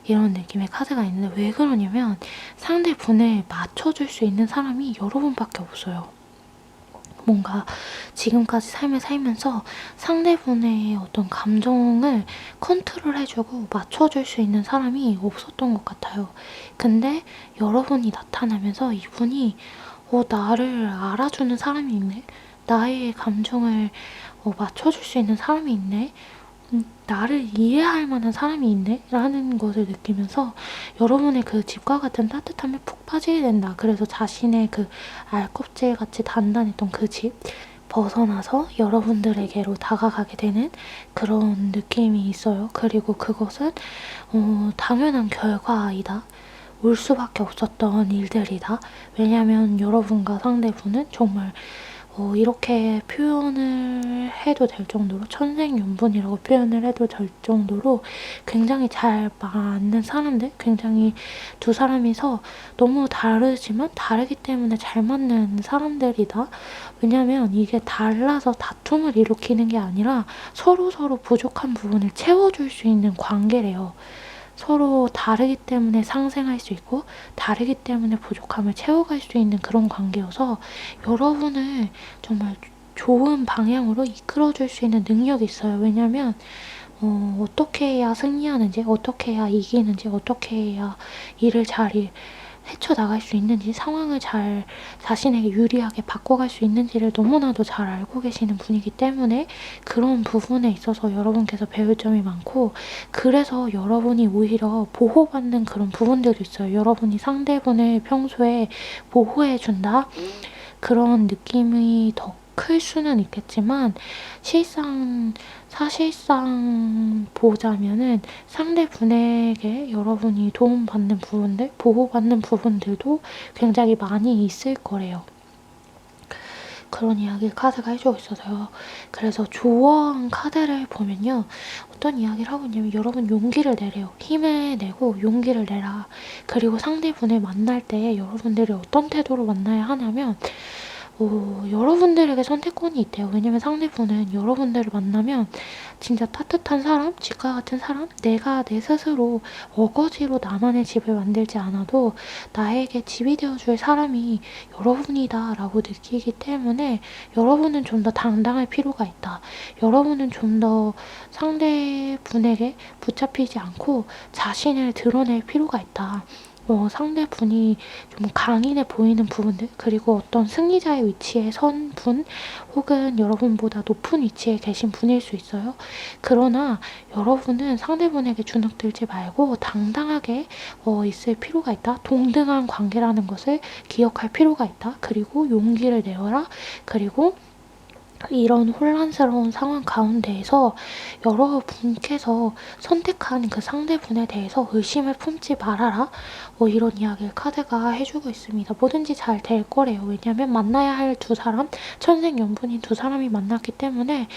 이런 느낌의 카드가 있는데 왜 그러냐면 상대분을 맞춰줄 수 있는 사람이 여러분밖에 없어요. 뭔가 지금까지 삶을 살면서 상대분의 어떤 감정을 컨트롤해주고 맞춰줄 수 있는 사람이 없었던 것 같아요. 근데 여러분이 나타나면서 이분이 나를 알아주는 사람이 있네? 나의 감정을 맞춰줄 수 있는 사람이 있네? 나를 이해할 만한 사람이 있네? 라는 것을 느끼면서 여러분의 그 집과 같은 따뜻함에 푹 빠지게 된다. 그래서 자신의 그 알껍질같이 단단했던 그 집 벗어나서 여러분들에게로 다가가게 되는 그런 느낌이 있어요. 그리고 그것은 당연한 결과이다. 올 수밖에 없었던 일들이다. 왜냐면 여러분과 상대분은 정말 이렇게 표현을 해도 될 정도로 천생연분이라고 표현을 해도 될 정도로 굉장히 잘 맞는 사람들, 굉장히 두 사람이서 너무 다르지만 다르기 때문에 잘 맞는 사람들이다. 왜냐면 이게 달라서 다툼을 일으키는 게 아니라 서로서로 부족한 부분을 채워줄 수 있는 관계래요. 서로 다르기 때문에 상생할 수 있고 다르기 때문에 부족함을 채워갈 수 있는 그런 관계여서 여러분을 정말 좋은 방향으로 이끌어줄 수 있는 능력이 있어요. 왜냐면 어떻게 해야 승리하는지, 어떻게 해야 이기는지, 어떻게 해야 일을 잘 헤쳐나갈 수 있는지, 상황을 잘 자신에게 유리하게 바꿔갈 수 있는지를 너무나도 잘 알고 계시는 분이기 때문에 그런 부분에 있어서 여러분께서 배울 점이 많고 그래서 여러분이 오히려 보호받는 그런 부분들도 있어요. 여러분이 상대분을 평소에 보호해준다? 그런 느낌이 더 클 수는 있겠지만 사실상 보자면은 상대분에게 여러분이 도움받는 부분들, 보호받는 부분들도 굉장히 많이 있을 거래요. 그런 이야기를 카드가 해주고 있어서요. 그래서 조언 카드를 보면요. 어떤 이야기를 하고 있냐면 여러분 용기를 내래요. 힘을 내고 용기를 내라. 그리고 상대분을 만날 때 여러분들이 어떤 태도로 만나야 하냐면 여러분들에게 선택권이 있대요. 왜냐면 상대분은 여러분들을 만나면 진짜 따뜻한 사람, 집과 같은 사람, 내가 내 스스로 어거지로 나만의 집을 만들지 않아도 나에게 집이 되어줄 사람이 여러분이다 라고 느끼기 때문에 여러분은 좀 더 당당할 필요가 있다. 여러분은 좀 더 상대분에게 붙잡히지 않고 자신을 드러낼 필요가 있다. 상대분이 좀 강인해 보이는 부분들, 그리고 어떤 승리자의 위치에 선 분, 혹은 여러분보다 높은 위치에 계신 분일 수 있어요. 그러나 여러분은 상대분에게 주눅들지 말고 당당하게 있을 필요가 있다. 동등한 관계라는 것을 기억할 필요가 있다. 그리고 용기를 내어라. 그리고 이런 혼란스러운 상황 가운데에서 여러분께서 선택한 그 상대분에 대해서 의심을 품지 말아라. 이런 이야기를 카드가 해주고 있습니다. 뭐든지 잘 될 거래요. 왜냐하면 만나야 할 두 사람, 천생연분인 두 사람이 만났기 때문에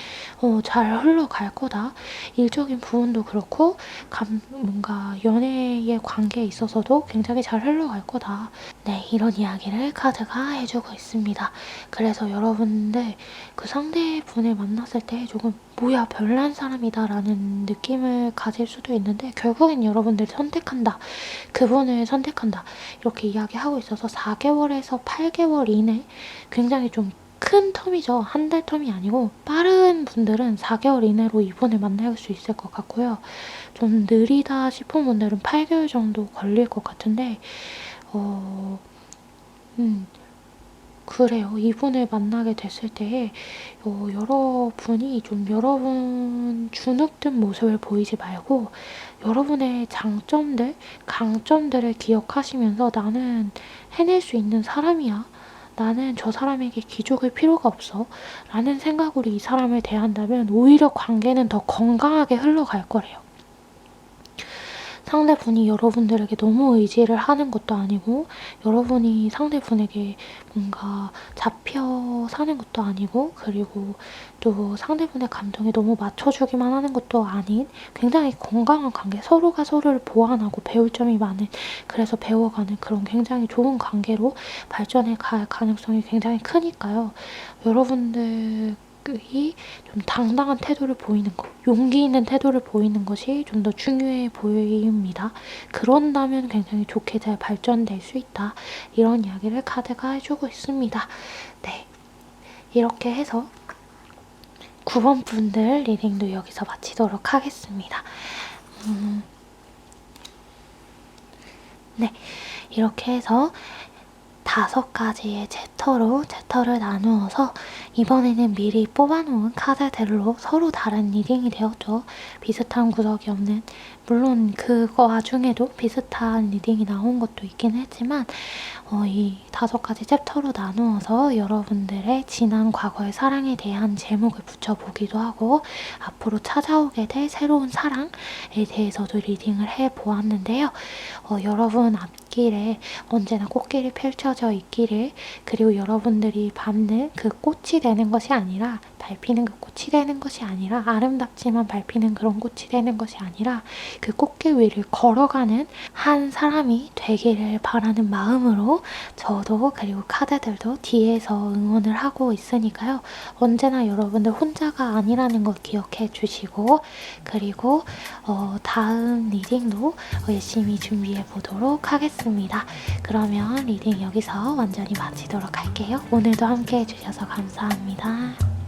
잘 흘러갈 거다. 일적인 부분도 그렇고 뭔가 연애의 관계에 있어서도 굉장히 잘 흘러갈 거다. 네, 이런 이야기를 카드가 해주고 있습니다. 그래서 여러분들 그 상대분을 만났을 때 조금 뭐야 별난 사람이다 라는 느낌을 가질 수도 있는데 결국엔 여러분들이 선택한다. 그분을 선택한다. 이렇게 이야기하고 있어서 4개월에서 8개월 이내 굉장히 좀 큰 텀이죠. 한 달 텀이 아니고 빠른 분들은 4개월 이내로 이분을 만날 수 있을 것 같고요. 좀 느리다 싶은 분들은 8개월 정도 걸릴 것 같은데 그래요. 이분을 만나게 됐을 때에 여러분이 좀 여러분 주눅든 모습을 보이지 말고 여러분의 장점들, 강점들을 기억하시면서 나는 해낼 수 있는 사람이야. 나는 저 사람에게 기죽을 필요가 없어. 라는 생각으로 이 사람을 대한다면 오히려 관계는 더 건강하게 흘러갈 거래요. 상대분이 여러분들에게 너무 의지를 하는 것도 아니고 여러분이 상대분에게 뭔가 잡혀 사는 것도 아니고 그리고 또 상대분의 감정에 너무 맞춰주기만 하는 것도 아닌 굉장히 건강한 관계, 서로가 서로를 보완하고 배울 점이 많은, 그래서 배워가는 그런 굉장히 좋은 관계로 발전해 갈 가능성이 굉장히 크니까요. 여러분들 좀 당당한 태도를 보이는 것, 용기 있는 태도를 보이는 것이 좀 더 중요해 보입니다. 그런다면 굉장히 좋게 잘 발전될 수 있다. 이런 이야기를 카드가 해주고 있습니다. 네, 이렇게 해서 9번 분들 리딩도 여기서 마치도록 하겠습니다. 네, 이렇게 해서 5가지의 챕터를 나누어서 이번에는 미리 뽑아놓은 카드들로 서로 다른 리딩이 되었죠. 비슷한 구석이 없는, 물론 그거 와중에도 비슷한 리딩이 나온 것도 있긴 했지만 이 5가지 챕터로 나누어서 여러분들의 지난 과거의 사랑에 대한 제목을 붙여보기도 하고 앞으로 찾아오게 될 새로운 사랑에 대해서도 리딩을 해보았는데요. 여러분 앞길에 언제나 꽃길이 펼쳐져 있기를, 그리고 여러분들이 밟는 그 꽃이 되는 것이 아니라, 밟히는 그 꽃이 되는 것이 아니라, 아름답지만 밟히는 그런 꽃이 되는 것이 아니라 그 꽃길 위를 걸어가는 한 사람이 되기를 바라는 마음으로 저도 그리고 카드들도 뒤에서 응원을 하고 있으니까요. 언제나 여러분들 혼자가 아니라는 것 기억해 주시고, 그리고 다음 리딩도 열심히 준비해 보도록 하겠습니다. 그러면 리딩 여기서 완전히 마치도록 할게요. 오늘도 함께 해주셔서 감사합니다.